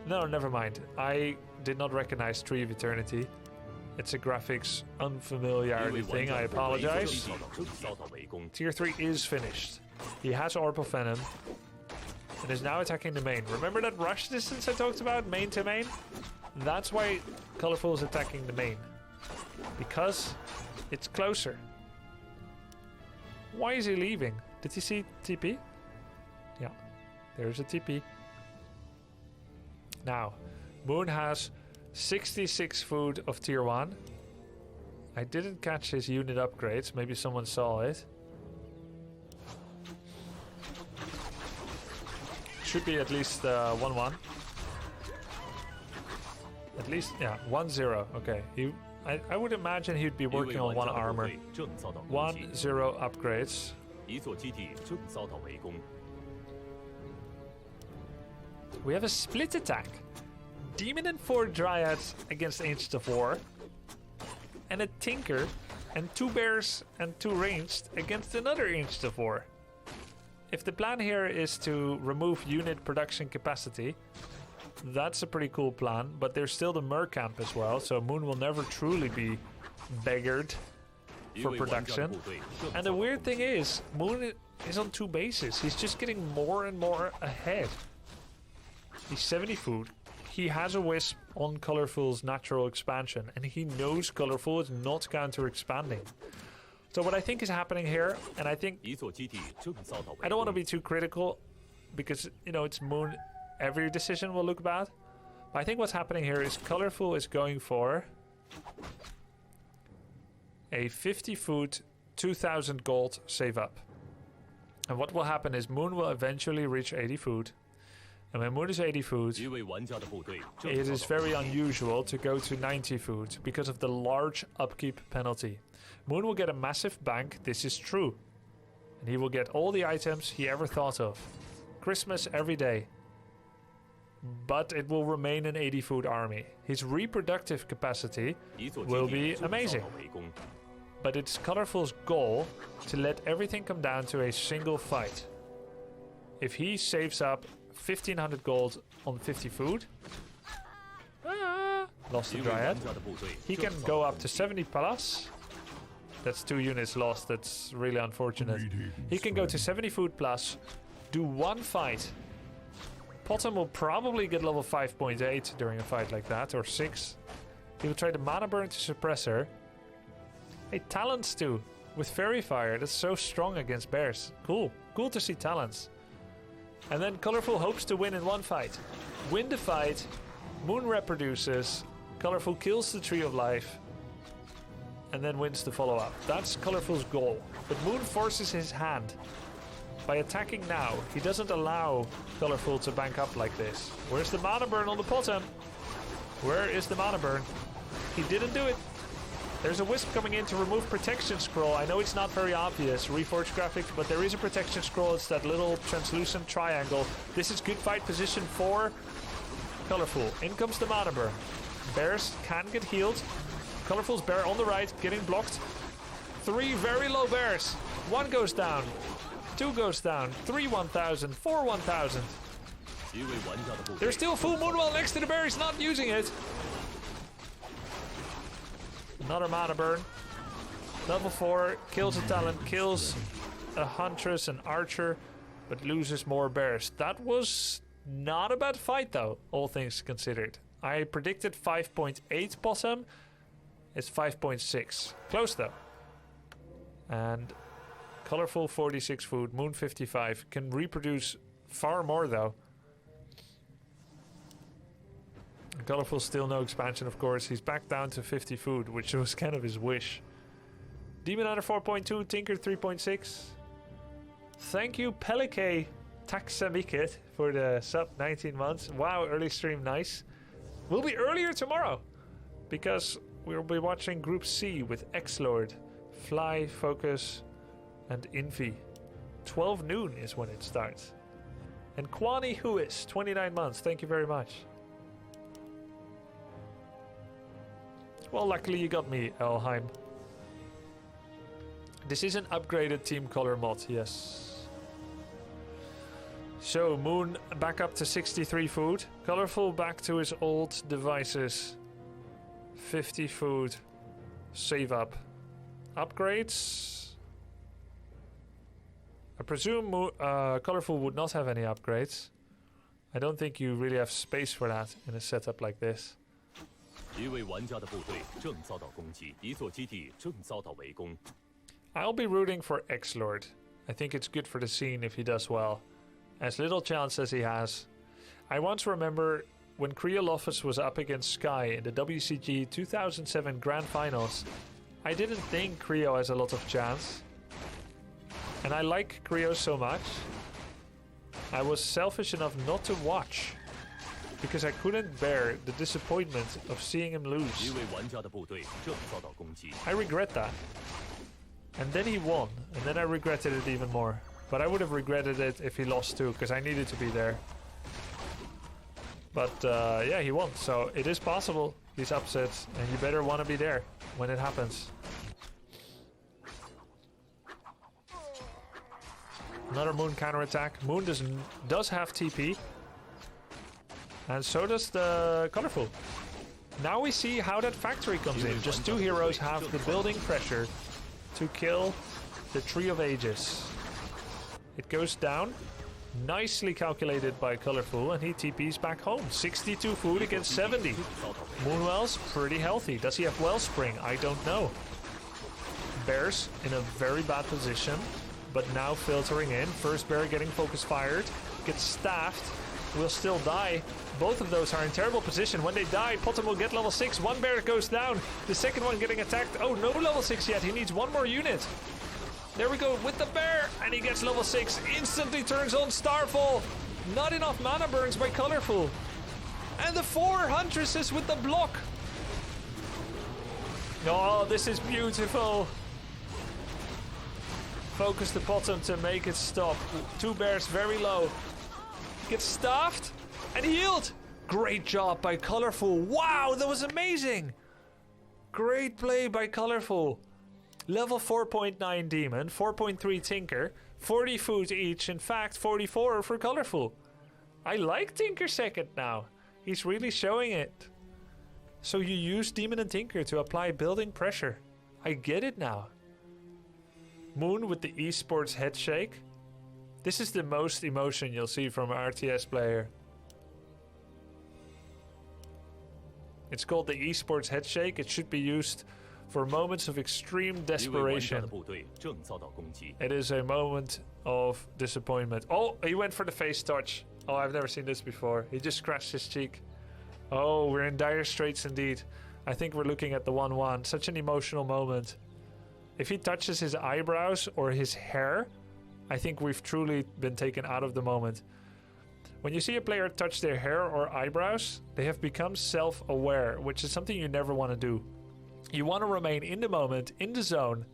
No, never mind. I did not recognize Tree of Eternity. It's a graphics unfamiliarity thing, I apologize. Tier 3 is finished. He has Orb of Venom and is now attacking the main. Remember that rush distance I talked about, main to main? That's why Colorful is attacking the main. Because it's closer. Why is he leaving? Did he see TP? Yeah, there's a TP. Now, Moon has 66 food of tier 1. I didn't catch his unit upgrades. Maybe someone saw it. Should be at least 1-1. At least, yeah, 1-0. Okay. I would imagine he'd be working on 1 armor. 1-0 upgrades. We have a split attack. Demon and 4 Dryads against Ancient of War. And a Tinker and 2 Bears and 2 Ranged against another Ancient of War. If the plan here is to remove unit production capacity, that's a pretty cool plan, but there's still the Mer camp as well, so Moon will never truly be beggared for production. And the weird thing is, Moon is on 2 bases. He's just getting more and more ahead. He's 70 food. He has a Wisp on Colorful's natural expansion, and he knows Colorful is not counter-expanding. So what I think is happening here, and I think... I don't want to be too critical, because, you know, it's Moon. Every decision will look bad. But I think what's happening here is Colorful is going for a 50 food, 2,000 gold save up. And what will happen is Moon will eventually reach 80 food. And when Moon is 80 food, it is very unusual to go to 90 food because of the large upkeep penalty. Moon will get a massive bank, this is true. And he will get all the items he ever thought of. Christmas every day. But it will remain an 80 food army. His reproductive capacity will be amazing. But it's Colorful's goal to let everything come down to a single fight. If he saves up 1,500 gold on 50 food, lost the Dryad, he can go up to 70 plus. That's 2 units lost, that's really unfortunate. He can go to 70 food plus, do 1 fight. Potem will probably get level 5.8 during a fight like that, or 6. He will try the mana burn to suppress her. Hey, talents too, with Fairy Fire, that's so strong against bears. Cool, cool to see talents. And then Colorful hopes to win in 1 fight. Win the fight, Moon reproduces, Colorful kills the Tree of Life, and then wins the follow-up. That's Colorful's goal. But Moon forces his hand. By attacking now, he doesn't allow Colorful to bank up like this. Where's the mana burn on the Potem? Where is the mana burn? He didn't do it. There's a Wisp coming in to remove Protection Scroll. I know it's not very obvious, Reforged graphics, but there is a Protection Scroll. It's that little translucent triangle. This is good fight position for Colorful. In comes the mana burn. Bears can get healed. Colorful's bear on the right, getting blocked. 3 very low bears. 1 goes down. 2 goes down. 3 1,000. 4 1,000. There's still full Moonwell next to the bear. He's not using it. Another mana burn. Level 4. Kills a talent. Kills a huntress and archer. But loses more bears. That was not a bad fight though, all things considered. I predicted 5.8 possum. It's 5.6. Close though. And Colorful 46 food, Moon 55. Can reproduce far more though. Colorful still no expansion, of course. He's back down to 50 food, which was kind of his wish. Demon Hunter 4.2, Tinker 3.6. Thank you, Pelike Taxamikit, for the sub 19 months. Wow, early stream, nice. Will be earlier tomorrow, because we'll be watching Group C with X-Lord, Fly, Focus, and Infi. 12 noon is when it starts. And Kwani Huis, 29 months. Thank you very much. Well, luckily you got me, Elheim. This is an upgraded team color mod, yes. So, Moon back up to 63 food. Colorful back to his old devices. 50 food. Save up. Upgrades. I presume Colorful would not have any upgrades. I don't think you really have space for that in a setup like this. 一位玩家的部队正遭到攻击，一座基地正遭到围攻。 I'll be rooting for X-Lord. I think it's good for the scene if he does well. As little chance as he has. I once remember when Kriolofus was up against Sky in the WCG 2007 Grand Finals. I didn't think Creo has a lot of chance. And I like Creo so much. I was selfish enough not to watch. Because I couldn't bear the disappointment of seeing him lose. 一位玩家的部队正遭到攻击。 I regret that. And then he won, and then I regretted it even more. But I would have regretted it if he lost too, because I needed to be there. But yeah, he won, so it is possible, these upsets, and you better want to be there when it happens. Another Moon counterattack. Moon does have TP. And so does the Colorful. Now we see how that factory comes in. Just two heroes have the building pressure to kill the Tree of Ages. It goes down. Nicely calculated by Colorful, and he TPs back home. 62 food against 70. Moonwell's pretty healthy. Does he have Wellspring? I don't know. Bears in a very bad position, but now filtering in. First bear getting focus fired. Gets staffed. Will still die. Both of those are in terrible position. When they die, Potem will get level 6. One bear goes down. The second one getting attacked. Oh, no level 6 yet. He needs one more unit. There we go with the bear. And he gets level 6. Instantly turns on Starfall. Not enough mana burns by Colorful. And the 4 Huntresses with the block. Oh, this is beautiful. Focus the Potem to make it stop. Two bears very low. Gets staffed and healed. Great job by Colorful. Wow, that was amazing. Great play by Colorful. Level 4.9 Demon, 4.3 Tinker, 40 food each. In fact, 44 for Colorful. I like Tinker second now. He's really showing it. So you use Demon and Tinker to apply building pressure. I get it now. Moon with the esports head shake. This is the most emotion you'll see from an RTS player. It's called the esports head shake. It should be used for moments of extreme desperation. It is a moment of disappointment. Oh, he went for the face touch. Oh, I've never seen this before. He just scratched his cheek. Oh, we're in dire straits indeed. I think we're looking at the 1-1. Such an emotional moment. If he touches his eyebrows or his hair, I think we've truly been taken out of the moment. When you see a player touch their hair or eyebrows, they have become self-aware, which is something you never want to do. You want to remain in the moment, in the zone.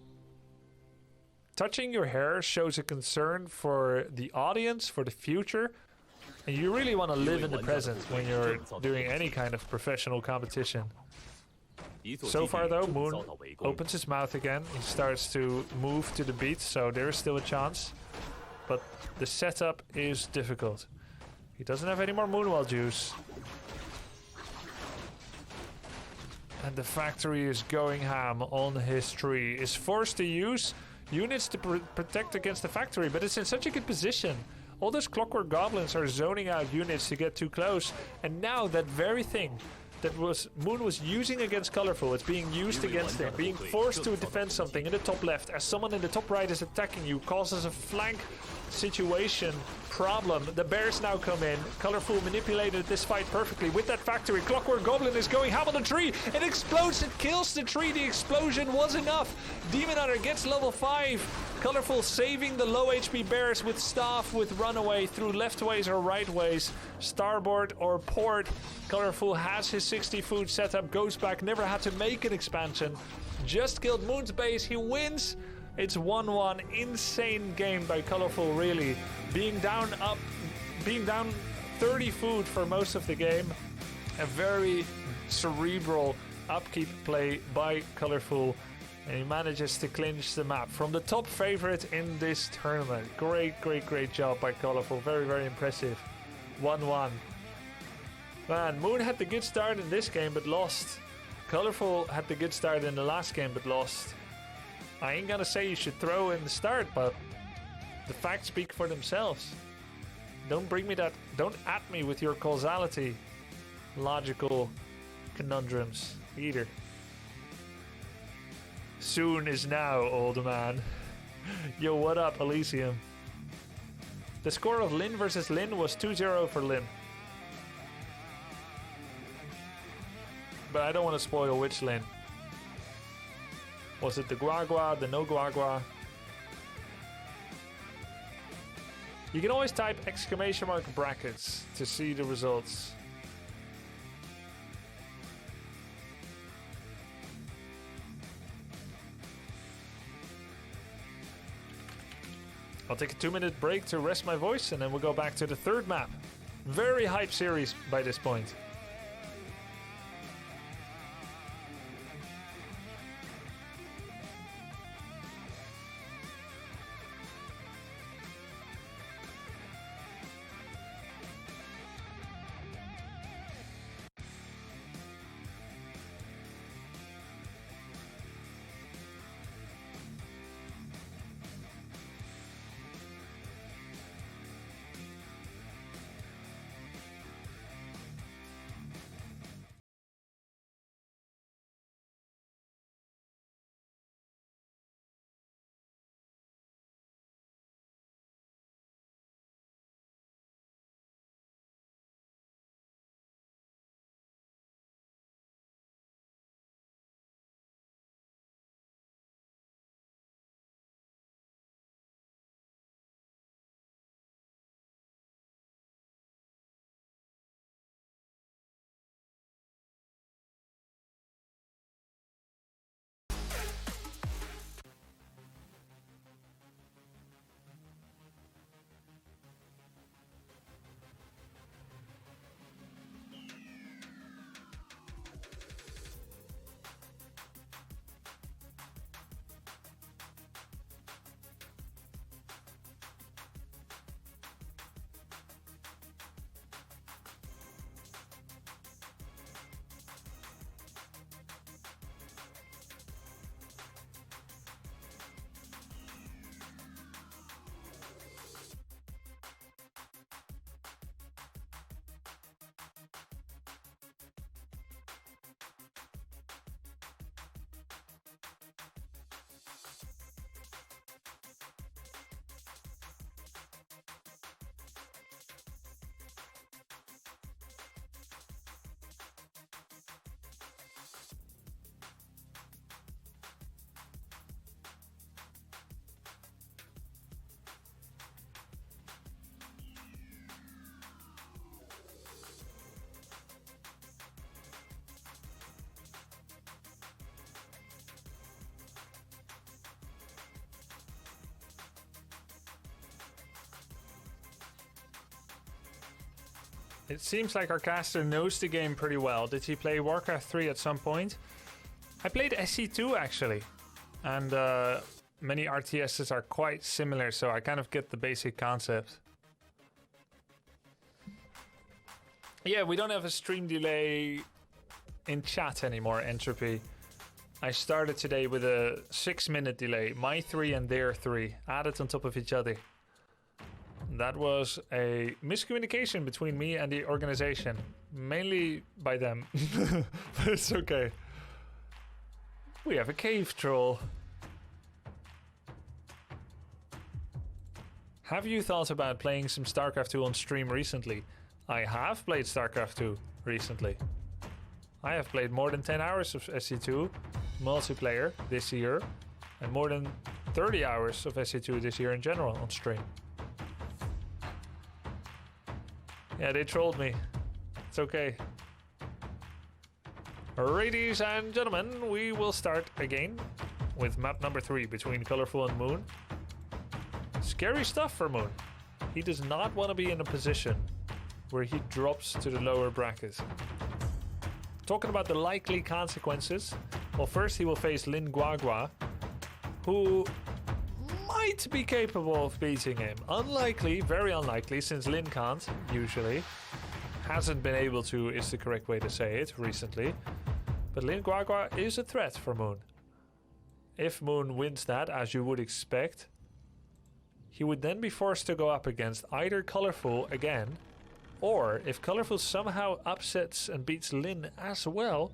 Touching your hair shows a concern for the audience, for the future, and you really want to live in the present when you're doing any kind of professional competition. So far though, Moon opens his mouth again. He starts to move to the beat, so there is still a chance. But the setup is difficult. He doesn't have any more Moonwell juice. And the factory is going ham on his tree. Is forced to use units to protect against the factory, but it's in such a good position. All those clockwork goblins are zoning out units to get too close. And now that very thing that Moon was using against Colorful, it's being used against him. Being forced to defend something in the top left as someone in the top right is attacking you, causes a flank situation problem. The bears now come in. Colorful manipulated this fight perfectly with that factory. Clockwork Goblin is going ham on the tree. It explodes. It kills the tree. The explosion was enough. Demon Hunter gets level 5. Colorful saving the low HP bears with staff with runaway through left ways or right ways. Starboard or port. Colorful has his 60 food setup. Goes back. Never had to make an expansion. Just killed Moon's base. He wins. It's 1-1. Insane game by Colorful, really. Being down 30 food for most of the game. A very cerebral upkeep play by Colorful. And he manages to clinch the map from the top favorite in this tournament. Great job by Colorful. Very impressive. 1-1. Man, Moon had the good start in this game but lost. Colorful had the good start in the last game but lost. I ain't gonna say you should throw in the start, but the facts speak for themselves. Don't at me with your causality, logical conundrums either. Soon is now, old man. Yo, what up, Elysium? The score of Lin versus Lin was 2-0 for Lin. But I don't want to spoil which Lin. Was it the Guagua, the no Guagua? You can always type exclamation mark brackets to see the results. I'll take a 2-minute break to rest my voice and then we'll go back to the third map. Very hype series by this point. It seems like our caster knows the game pretty well. Did he play Warcraft 3 at some point? I played SC2 actually. And many RTSs are quite similar, so I kind of get the basic concept. Yeah, we don't have a stream delay in chat anymore, Entropy. I started today with a 6-minute delay. My 3 and their 3 added on top of each other. That was a miscommunication between me and the organization. Mainly by them. But it's okay. We have a cave troll. Have you thought about playing some StarCraft 2 on stream recently? I have played StarCraft 2 recently. I have played more than 10 hours of SC2 multiplayer this year, and more than 30 hours of SC2 this year in general on stream. Yeah, they trolled me. It's okay. Ladies and gentlemen, we will start again with map number 3 between Colorful and Moon. Scary stuff for Moon. He does not want to be in a position where he drops to the lower bracket. Talking about the likely consequences, well, first he will face Lin Guagua, who might be capable of beating him. Unlikely, very unlikely, since Lin can't, usually. Hasn't been able to, is the correct way to say it, recently. But Lin Guagua is a threat for Moon. If Moon wins that, as you would expect, he would then be forced to go up against either Colorful again, or if Colorful somehow upsets and beats Lin as well,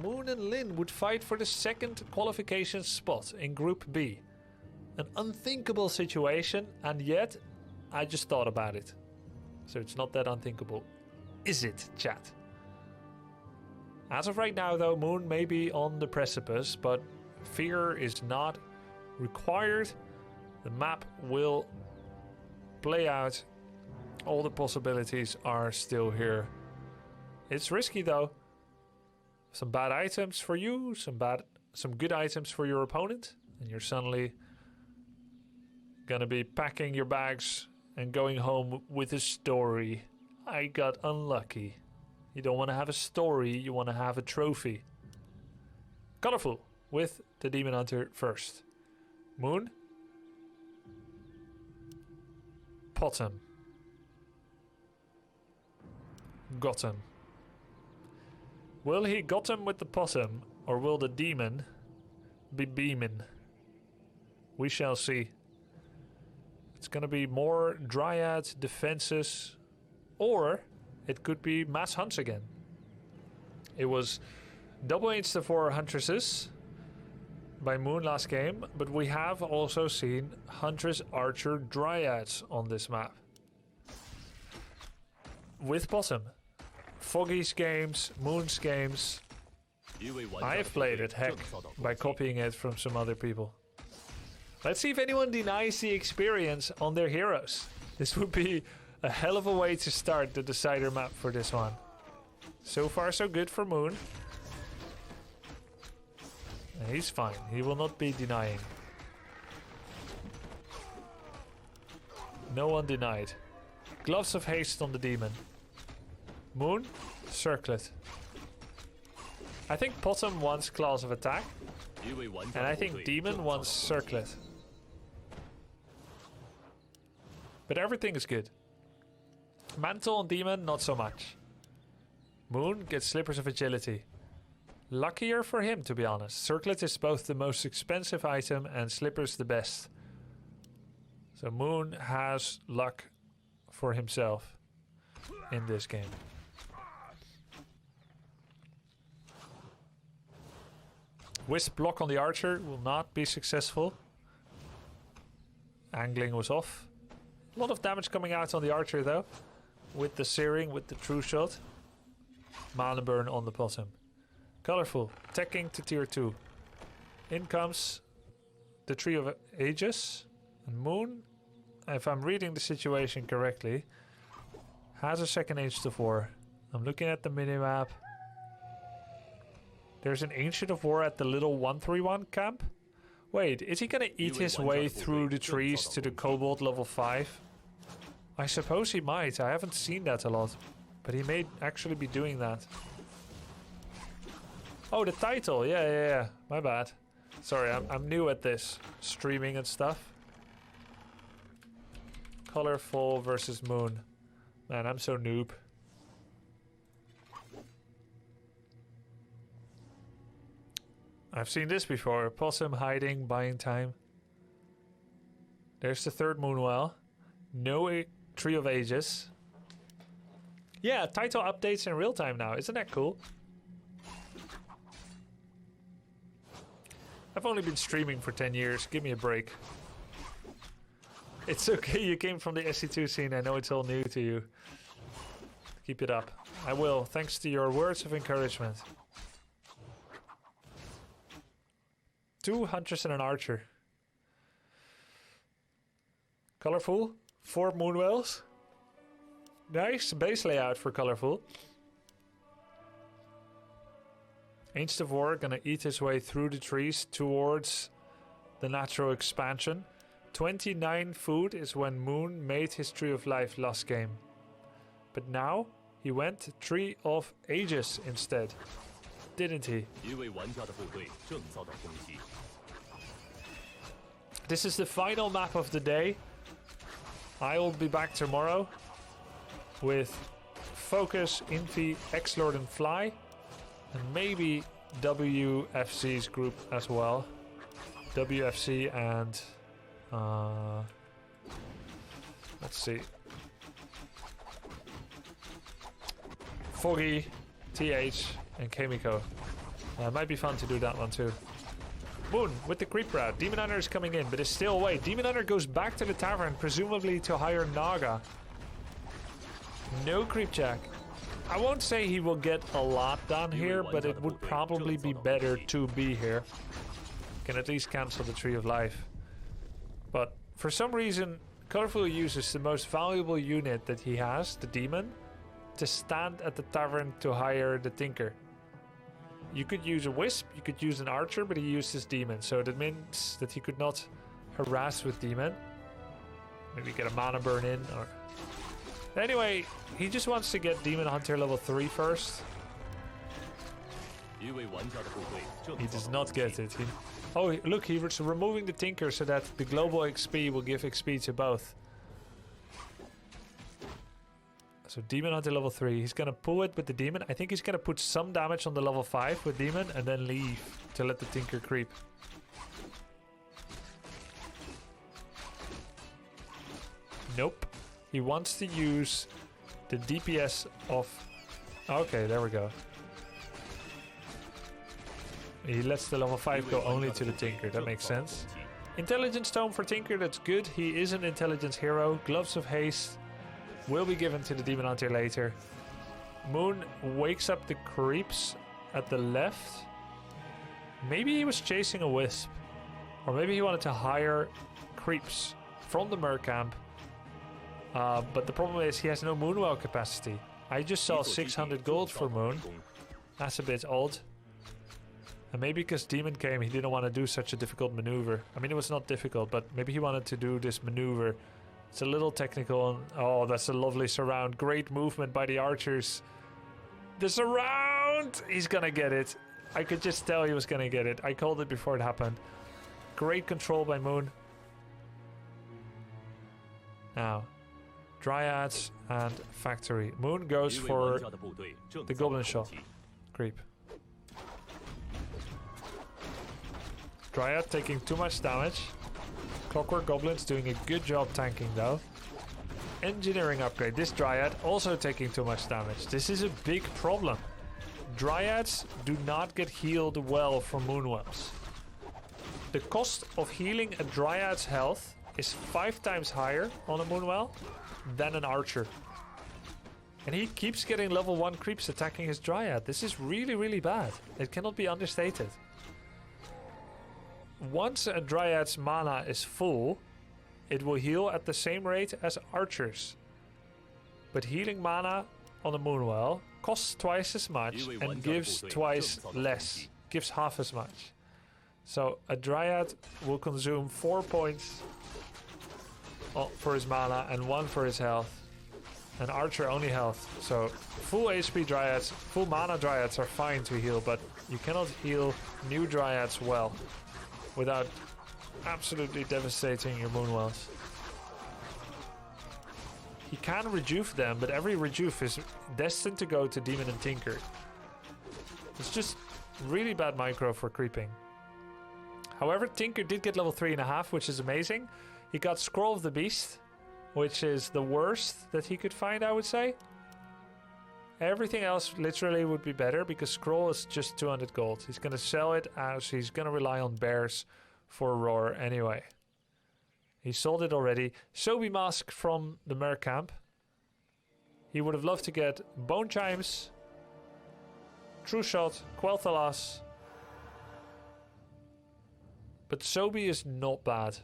Moon and Lin would fight for the second qualification spot in Group B. An unthinkable situation, and yet I just thought about it. So it's not that unthinkable. Is it, chat? As of right now, though, Moon may be on the precipice, but fear is not required. The map will play out. All the possibilities are still here. It's risky, though. Some bad items for you, some good items for your opponent, and you're suddenly gonna be packing your bags and going home with a story. I got unlucky. You don't want to have a story, you want to have a trophy. Colorful with the Demon Hunter first. Moon. Potem. Got him. Will he got him with the Potem, or will the demon be beaming? We shall see. It's gonna be more Dryad defenses, or it could be mass hunts again. It was double H4 Huntresses by Moon last game, but we have also seen Huntress Archer Dryads on this map. With Potem. Foggy's games, Moon's games. I have played it, heck, by copying it from some other people. Let's see if anyone denies the experience on their heroes. This would be a hell of a way to start the decider map for this one. So far so good for Moon. And he's fine, he will not be denying. No one denied. Gloves of Haste on the demon. Moon, Circlet. I think Potem wants Claws of Attack. And I think Demon wants Circlet. But everything is good. Mantle on Demon, not so much. Moon gets Slippers of Agility. Luckier for him, to be honest. Circlet is both the most expensive item and Slippers the best. So Moon has luck for himself in this game. Wisp block on the Archer will not be successful. Angling was off. A lot of damage coming out on the Archer though. With the Searing, with the True Shot. Mana Burn on the bottom. Colorful, attacking to tier 2. In comes the Tree of Ages. And Moon, if I'm reading the situation correctly, has a second H4. I'm looking at the minimap. There's an Ancient of War at the little 131 camp. Wait, is he gonna eat his way through the trees to the Kobold level 5? I suppose he might. I haven't seen that a lot. But he may actually be doing that. Oh, the title. Yeah. My bad. Sorry, I'm new at this. Streaming and stuff. Colorful versus Moon. Man, I'm so noob. I've seen this before. Possum hiding, buying time. There's the third Moonwell. No Tree of Ages. Yeah, title updates in real time now. Isn't that cool? I've only been streaming for 10 years. Give me a break. It's okay, you came from the SC2 scene. I know it's all new to you. Keep it up. I will, thanks to your words of encouragement. 2 hunters and an archer. Colorful. 4 moonwells. Nice base layout for colorful. Ancient of War gonna eat his way through the trees towards the natural expansion. 29 food is when Moon made his Tree of Life last game. But now he went Tree of Ages instead. Didn't he? 一位玩家的部队正遭到攻击。 This is the final map of the day. I will be back tomorrow with Focus, Infi, X-Lord and Fly. And maybe WFC's group as well. WFC and... let's see. Foggy, TH and Kamiko. Might be fun to do that one too. Moon with the creep route. Demon Hunter is coming in, but is still away. Demon Hunter goes back to the tavern, presumably to hire Naga. No creep check. I won't say he will get a lot done here, but it would probably be better to be here. Can at least cancel the Tree of Life. But for some reason, Colorful uses the most valuable unit that he has, the Demon, to stand at the tavern to hire the Tinker. You could use a Wisp, you could use an Archer, but he used his Demon. So that means that he could not harass with Demon. Maybe get a mana burn in, or... Anyway, he just wants to get Demon Hunter level 3 first. He does not get it. Oh, look, he was removing the Tinker so that the global XP will give XP to both. So Demon Hunter level 3. He's gonna pull it with the Demon. I think he's gonna put some damage on the level 5 with Demon and then leave to let the Tinker creep. Nope. He wants to use the DPS of... Okay, there we go. He lets the level 5 go only to the Tinker. That makes sense. Intelligence Tome for Tinker, that's good. He is an intelligence hero. Gloves of Haste will be given to the Demon Hunter later. Moon wakes up the creeps at the left. Maybe he was chasing a Wisp. Or maybe he wanted to hire creeps from the Mer camp. But the problem is he has no Moonwell capacity. I just saw 600 gold for Moon. That's a bit odd. And maybe because Demon came, he didn't want to do such a difficult maneuver. I mean, it was not difficult, but maybe he wanted to do this maneuver. It's a little technical. Oh, that's a lovely surround. Great movement by the archers. The surround! He's gonna get it. I could just tell he was gonna get it. I called it before it happened. Great control by Moon. Now, Dryads and Factory. Moon goes for the Goblin Shop. Creep. Dryad taking too much damage. Clockwork Goblins doing a good job tanking though. Engineering upgrade. This Dryad also taking too much damage. This is a big problem. Dryads do not get healed well from Moonwells. The cost of healing a Dryad's health is 5 times higher on a Moonwell than an Archer. And he keeps getting level 1 creeps attacking his Dryad. This is really, really bad. It cannot be understated. Once a Dryad's mana is full, it will heal at the same rate as Archers. But healing mana on a Moonwell costs twice as much and gives twice less. Gives half as much. So a Dryad will consume 4 points for his mana and 1 for his health. An Archer only health. So full HP Dryads, full mana Dryads are fine to heal, but you cannot heal new Dryads well without absolutely devastating your Moonwells. He can rejuve them, but every rejuve is destined to go to Demon and Tinker. It's just really bad micro for creeping. However, Tinker did get level 3.5, which is amazing. He got Scroll of the Beast, which is the worst that he could find, I would say. Everything else literally would be better because Scroll is just 200 gold. He's going to sell it as he's going to rely on bears for Roar anyway. He sold it already. Sobi Mask from the Mer camp. He would have loved to get Bone Chimes, True Shot, Quel'Thalas. But Sobi is not bad.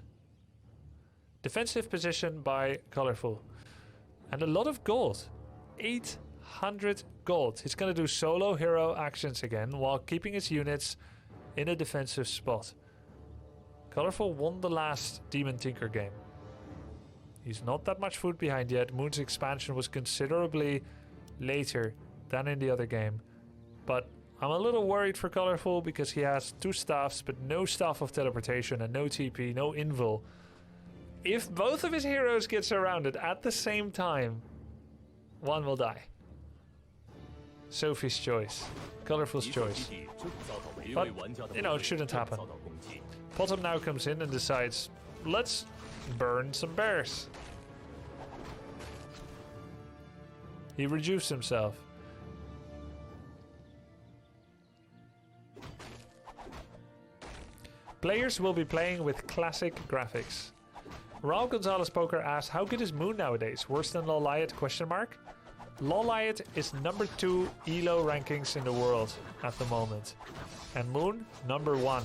Defensive position by Colorful. And a lot of gold. 800 gold. He's going to do solo hero actions again while keeping his units in a defensive spot. Colorful won the last Demon Tinker game. He's not that much food behind yet. Moon's expansion was considerably later than in the other game. But I'm a little worried for Colorful because he has 2 staffs but no staff of teleportation and no TP, no invul. If both of his heroes get surrounded at the same time, one will die. Sophie's choice. Colorful's choice. But, you know, it shouldn't happen. Potom now comes in and decides, let's burn some bears. He reduced himself. Players will be playing with classic graphics. Raul Gonzalez Poker asks, how good is Moon nowadays? Worse than Loliot? Loliot is number 2 ELO rankings in the world at the moment. And Moon, number 1.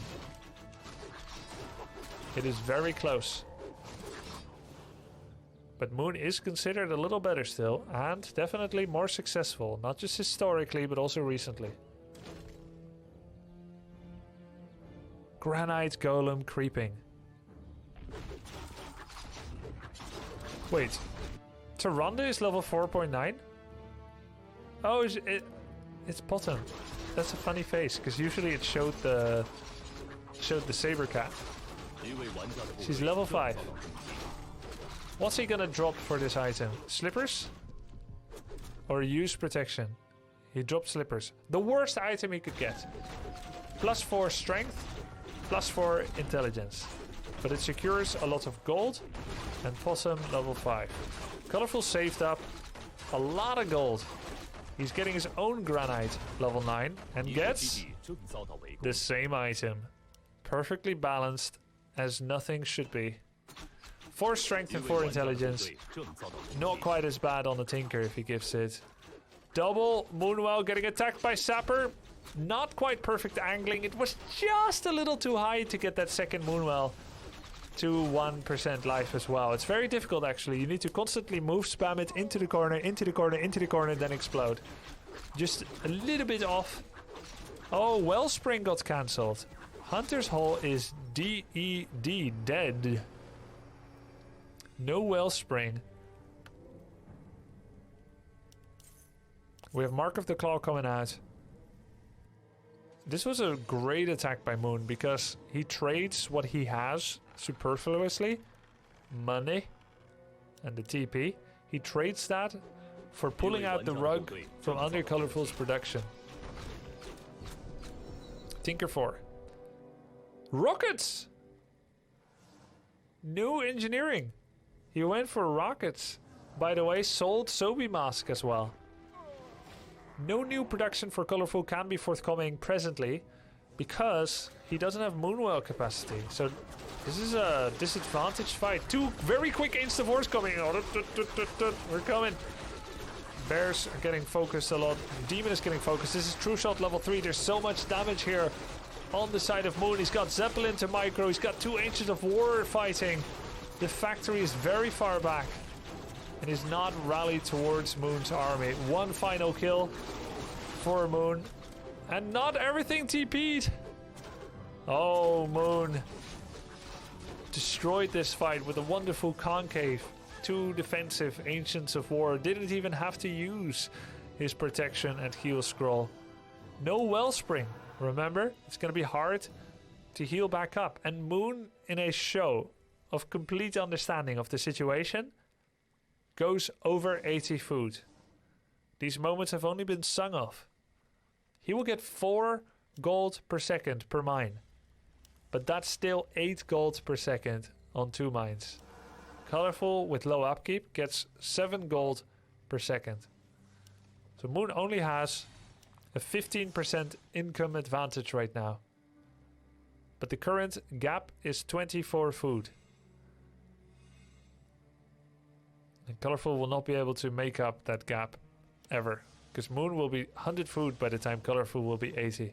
It is very close. But Moon is considered a little better still, and definitely more successful, not just historically, but also recently. Granite Golem creeping. Wait, Tyrande is level 4.9? Oh, it's bottom. That's a funny face, because usually it showed the Saber Cat. She's level 5. What's he gonna drop for this item? Slippers? Or use protection? He dropped slippers. The worst item he could get. +4 strength, +4 intelligence. But it secures a lot of gold. And Possum level 5. Colorful saved up a lot of gold. He's getting his own granite level 9 and gets the same item. Perfectly balanced as nothing should be. 4 strength and 4 intelligence. Not quite as bad on the Tinker if he gives it. Double Moonwell getting attacked by Sapper. Not quite perfect angling. It was just a little too high to get that second Moonwell to 1% life as well. It's very difficult actually. You need to constantly move, spam it into the corner, into the corner, into the corner, then explode. Just a little bit off. Oh, Wellspring got cancelled. Hunter's Hall is DED, dead. No Wellspring. We have Mark of the Claw coming out. This was a great attack by Moon because he trades what he has superfluously, money and the TP. He trades that for pulling out the rug from under Colorful's production. Tinker 4. Rockets! New engineering. He went for rockets. By the way, sold Sobi Mask as well. No new production for Colorful can be forthcoming presently because he doesn't have Moonwell capacity. So this is a disadvantaged fight. 2 very quick insta-force coming. Oh, we're coming. Bears are getting focused a lot. Demon is getting focused. This is True Shot level 3. There's so much damage here on the side of Moon. He's got Zeppelin to micro. He's got 2 Ancients of War fighting. The factory is very far back and is not rallied towards Moon's army. 1 final kill for Moon. And not everything TP'd. Oh, Moon destroyed this fight with a wonderful concave. 2 defensive Ancients of War. Didn't even have to use his protection and heal scroll. No Wellspring. Remember, it's going to be hard to heal back up. And Moon, in a show of complete understanding of the situation, goes over 80 food. These moments have only been sung of. He will get 4 gold per second per mine. But that's still 8 gold per second on 2 mines. Colorful with low upkeep gets 7 gold per second. So Moon only has a 15% income advantage right now. But the current gap is 24 food. And Colorful will not be able to make up that gap ever. Because Moon will be 100 food by the time Colorful will be 80.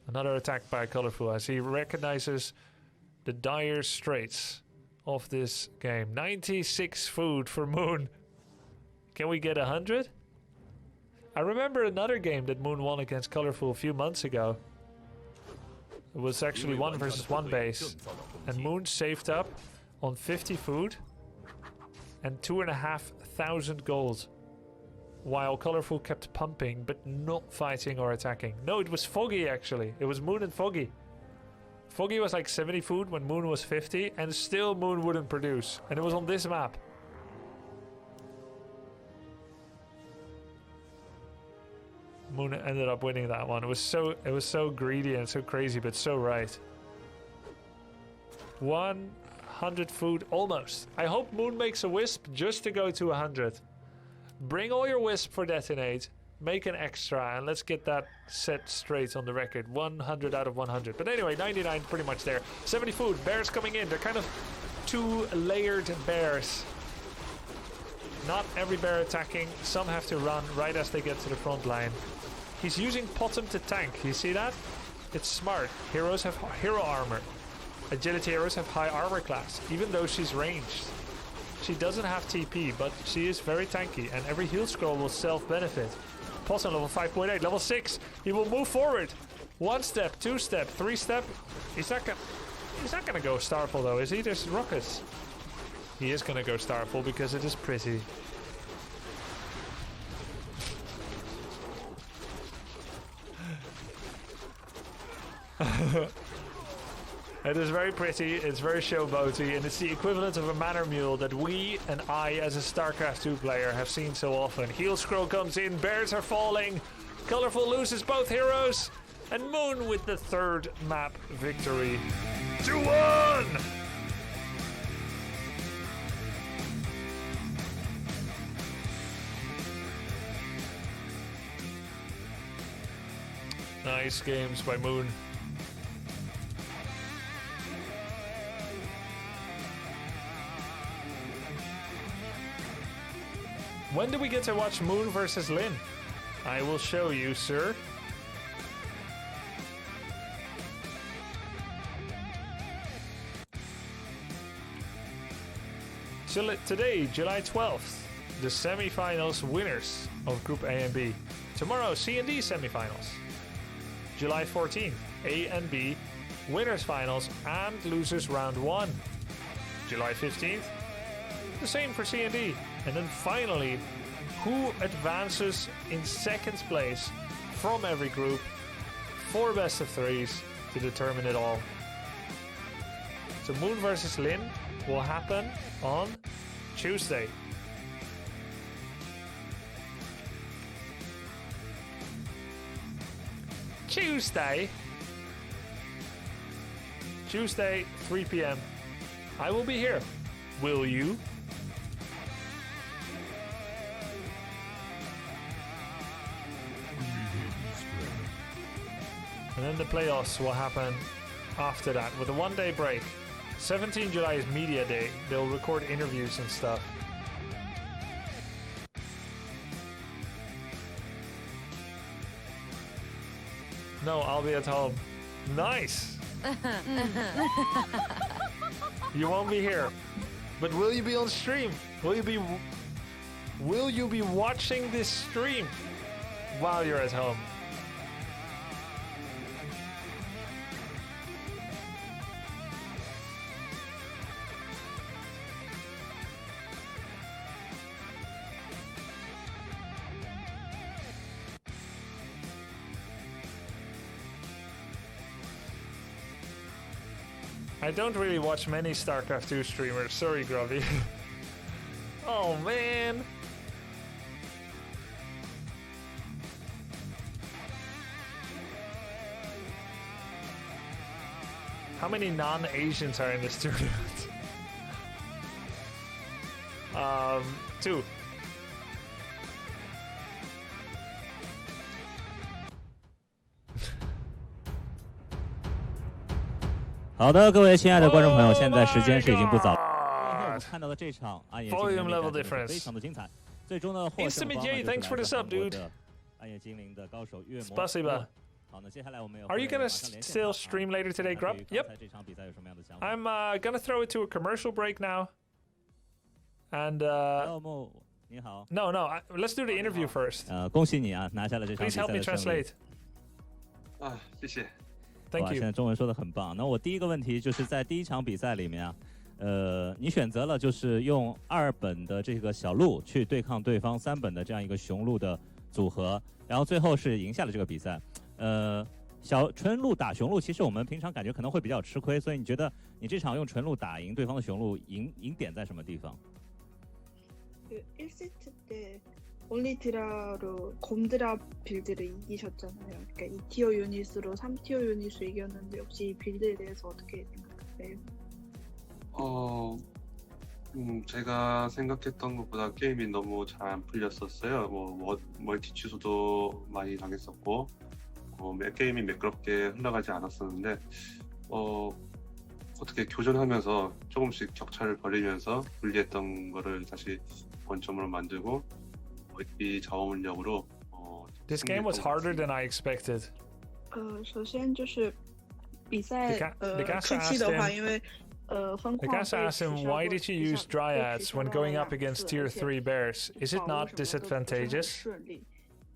Another attack by Colorful as he recognizes the dire straits of this game. 96 food for Moon. Can we get 100? I remember another game that Moon won against Colorful a few months ago. It was actually 1 versus 1 base. And Moon saved up on 50 food and 2,500 gold. While Colorful kept pumping but not fighting or attacking. No, it was Foggy actually. It was Moon and Foggy. Foggy was like 70 food when Moon was 50 and still Moon wouldn't produce. And it was on this map. Moon ended up winning that one. It was so greedy and so crazy, but so right. 100 food almost. I hope Moon makes a wisp just to go to 100. Bring all your wisp for detonate. Make an extra and let's get that set straight on the record. 100 out of 100. But anyway, 99 pretty much there. 70 food. Bears coming in. They're kind of 2 layered bears. Not every bear attacking. Some have to run right as they get to the front line. He's using Potem to tank. You see that? It's smart. Heroes have hero armor. Agility heroes have high armor class, even though she's ranged. She doesn't have TP, but she is very tanky, and every heal scroll will self-benefit. Potem level 5.8, level 6. He will move forward. 1 step, 2 step, 3 step. He's not gonna go Starfall though, is he? There's rockets. He is gonna go Starfall because it is pretty. It is very pretty, it's very showboaty, and it's the equivalent of a Manor Mule that we and I, as a StarCraft 2 player, have seen so often. Heal scroll comes in, bears are falling, Colorful loses both heroes, and Moon with the 3rd map victory. 2-1! Nice games by Moon. When do we get to watch Moon versus Lin? I will show you, sir. Today, July 12th, the semifinals winners of Group A and B. Tomorrow, C and D semifinals. July 14th, A and B winners finals and losers round 1. July 15th, the same for C and D. And then finally, who advances in 2nd place from every group, 4 best of 3s to determine it all. So Moon versus Lin will happen on Tuesday. Tuesday, 3 p.m. I will be here. Will you? And then the playoffs will happen after that with a 1-day break. 17 July is media day. They'll record interviews and stuff. No, I'll be at home. Nice! You won't be here. But will you be on stream? Will you be watching this stream while you're at home? I don't really watch many StarCraft 2 streamers. Sorry, Grubby. Oh, man. How many non-Asians are in this tournament? 2.好的，各位亲爱的观众朋友，现在时间是已经不早。God. 看到的这场暗夜 Volume level difference. 非常的精彩，最终呢获胜 Instant 方 J, 呢就是 thanks for 来 the 自 sub, 韩国 dude. 的暗夜精灵的高手月魔。 Spasiba. 好，那接下来我们 Are you gonna still stream later today, Grub? Yep. 这场比赛有什么样的想法 I'm gonna throw it to a commercial break now. And Hello, 你好。 no, let's do the interview first. 恭喜你啊，拿下了这场比 Please 赛 help me 的胜利。 translate. 啊，谢谢。 Thank 哇，现 you. 在中文说的很棒。那我第一个问题就是在第一场比赛里面啊，你选择了就是用2本的这个小鹿去对抗对方3本的这样一个雄鹿的组合，然后最后是赢下了这个比赛。纯鹿打雄鹿，其实我们平常感觉可能会比较吃亏，所以你觉得你这场用纯鹿打赢对方的雄鹿，赢点在什么地方？ 1세트 때 올리 드라로 곰드라 빌드를 이기셨잖아요. 그러니까 2티어 유닛으로 3티어 유닛을 이겼는데 혹시 이 빌드에 대해서 어떻게 생각하세요? 제가 생각했던 것보다 게임이 너무 잘 안 풀렸었어요. 멀티 취소도 많이 당했었고, 게임이 매끄럽게 흘러가지 않았었는데, 어떻게 교전하면서 조금씩 격차를 벌이면서 불리했던 거를 다시 원점으로 만들고, 이 자원력으로 This game was harder than I expected. 首先就是比赛 The guys 初期的话， asked him- 因为分 The 矿 guys asked him, why did you use Dryads when going up against Tier 3 bears? Is it not disadvantageous? 顺利，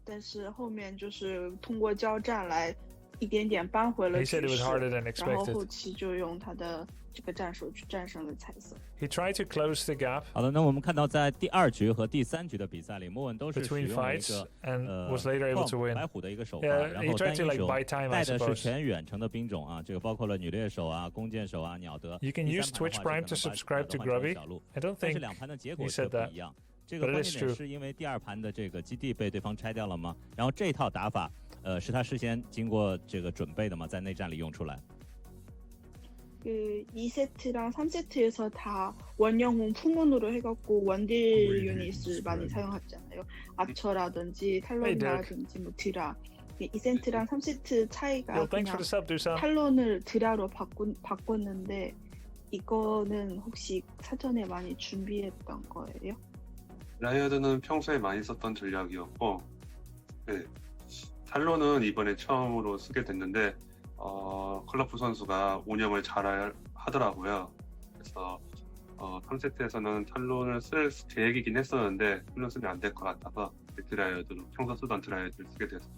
但是后面就是通过交战来一点点扳回了 He 局 said it was 势， harder than 然后 expected. 后期就用他的这个战术去战胜了彩色。 He tried to close the gap 好的，那我们看到在第2局和第3局的比赛里，莫文都是使 between 用了一 fights 个 and was later able to win. 白虎的一个手法， Yeah, 然 he 后 tried 单 to 英 like 雄 buy time, I 带的是 suppose. 全远程的兵种啊，这个包括了女猎手啊、弓箭手啊、鸟德。 You can 第 use 3盘的 Twitch 话 Prime 就 to 可能 subscribe 把 to 它换成 Grubby. 小鹿 I don't 但是 think 2盘的结果 he 却 said 不 that. 一样。这个 But 关 it is 键点 true. 是因为第2盘的这个基地被对方拆掉了吗？然后这一套打法，是他事先经过这个准备的吗？在内战里用出来？ 그 2세트랑 3세트에서 다 원영웅 풍문으로 해갖고 원딜 유닛을 많이 사용했잖아요. 아처라든지 탈론이라든지 뭐 드라. 2세트랑 3세트 차이가 Yo, thanks 그냥 for the sub, Dusan. 탈론을 드라로 바꿨는데 이거는 혹시 사전에 많이 준비했던 거예요? 라이어드는 평소에 많이 썼던 전략이었고, 네. 탈론은 이번에 처음으로 쓰게 됐는데, 클러프 선수가 운영을 잘 하더라고요. 그래서 3세트에서는 탈론을 쓸 계획이긴 했었는데 탈론 쓰면 안 될 것 같아서 드라이어드로 평소 쓰던 드라이어드를 쓰게 됐어요.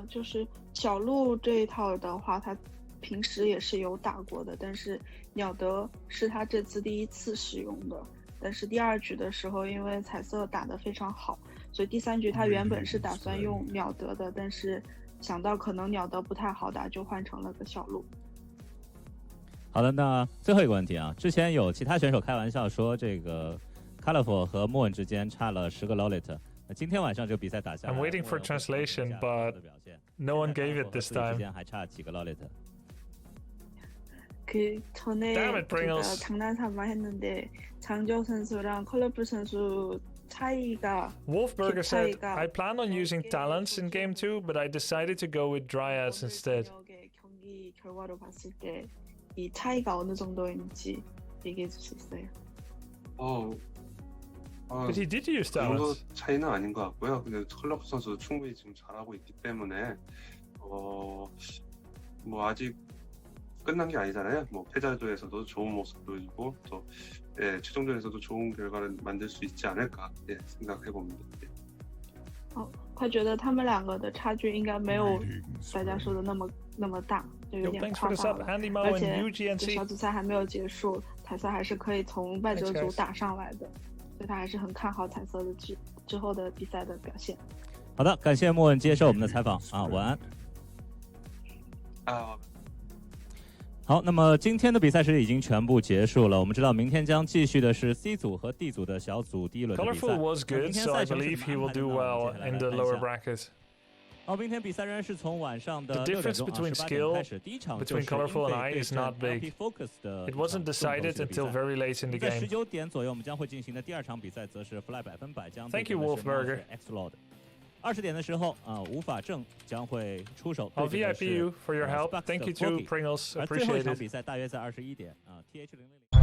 就是小鹿这一套的话，他平时也是有打过的，但是鸟德是他这次第1次使用的。但是第2局的时候，因为彩色打得非常好，所以第3局他原本是打算用鸟德的，但是想到可能鸟德不太好打，就换成了个小鹿。好的，那最后一个问题啊，之前有其他选手开玩笑说这个 Colorful 和莫文之间差了10个 Lolita。那今天晚上这个比赛打下来 I'm waiting for translation, but no one gave it this 之 time. 间还差几个 Lolita？ 그 전에 Damn it, 제가 Pringles. 장난삼아 했는데 장정 선수랑 컬러풀 선수 차이가 Wolfburger said, 차이가 I plan on using talents in game 2, but I decided to go with Dryads instead. 경기 결과로 봤을 때 이 차이가 어느 정도인지 얘기해 줄 수 있어요? But he did use 그 정도 talents. 차이는 아닌 것 같고요. 근데 클러프 선수 충분히 지금 잘하고 있기 때문에 뭐 아직 끝난 게 아니잖아요. 뭐 패자조에서도 좋은 모습 보여주고 또 최종전에서도 좋은 결과를 만들 수 있지 않을까 생각해 봅니다. 他觉得他们2个的差距应该没有大家说的那么大，就有 Yo, 点 thanks 夸 for the 大 sub, 了。 Andy Mo 而 and 且这 UGNC. 小组赛还没有结束，彩色还是可以从败者组打上来的，所以他还是很看好彩色的之后的比赛的表现。好的，感谢莫文接受我们的采访啊，晚安。好，那么今天的比赛是已经全部结束了。我们知道明天将继续的是 C 组和 D 组的小组第1轮的比赛。 Colorful was good, so I believe he will do well in the lower bracket. 好，明天比赛仍然是从晚上的 The 6点 difference 钟 between 18 点 skill 开始。第一场 between Colorful and I is not big. It wasn't decided until very late in the 在 game. 19点左右，我们将会进行的第2场比赛则是 Fly 100%将 Thank you, Wolfburger. X Lord。20点的时候无法正将会出手。 I'll VIP you for your help. Sparks Thank you 的 to Porky Pringles. 而最后一 Appreciate 场 it. 比赛大约在21点TH00。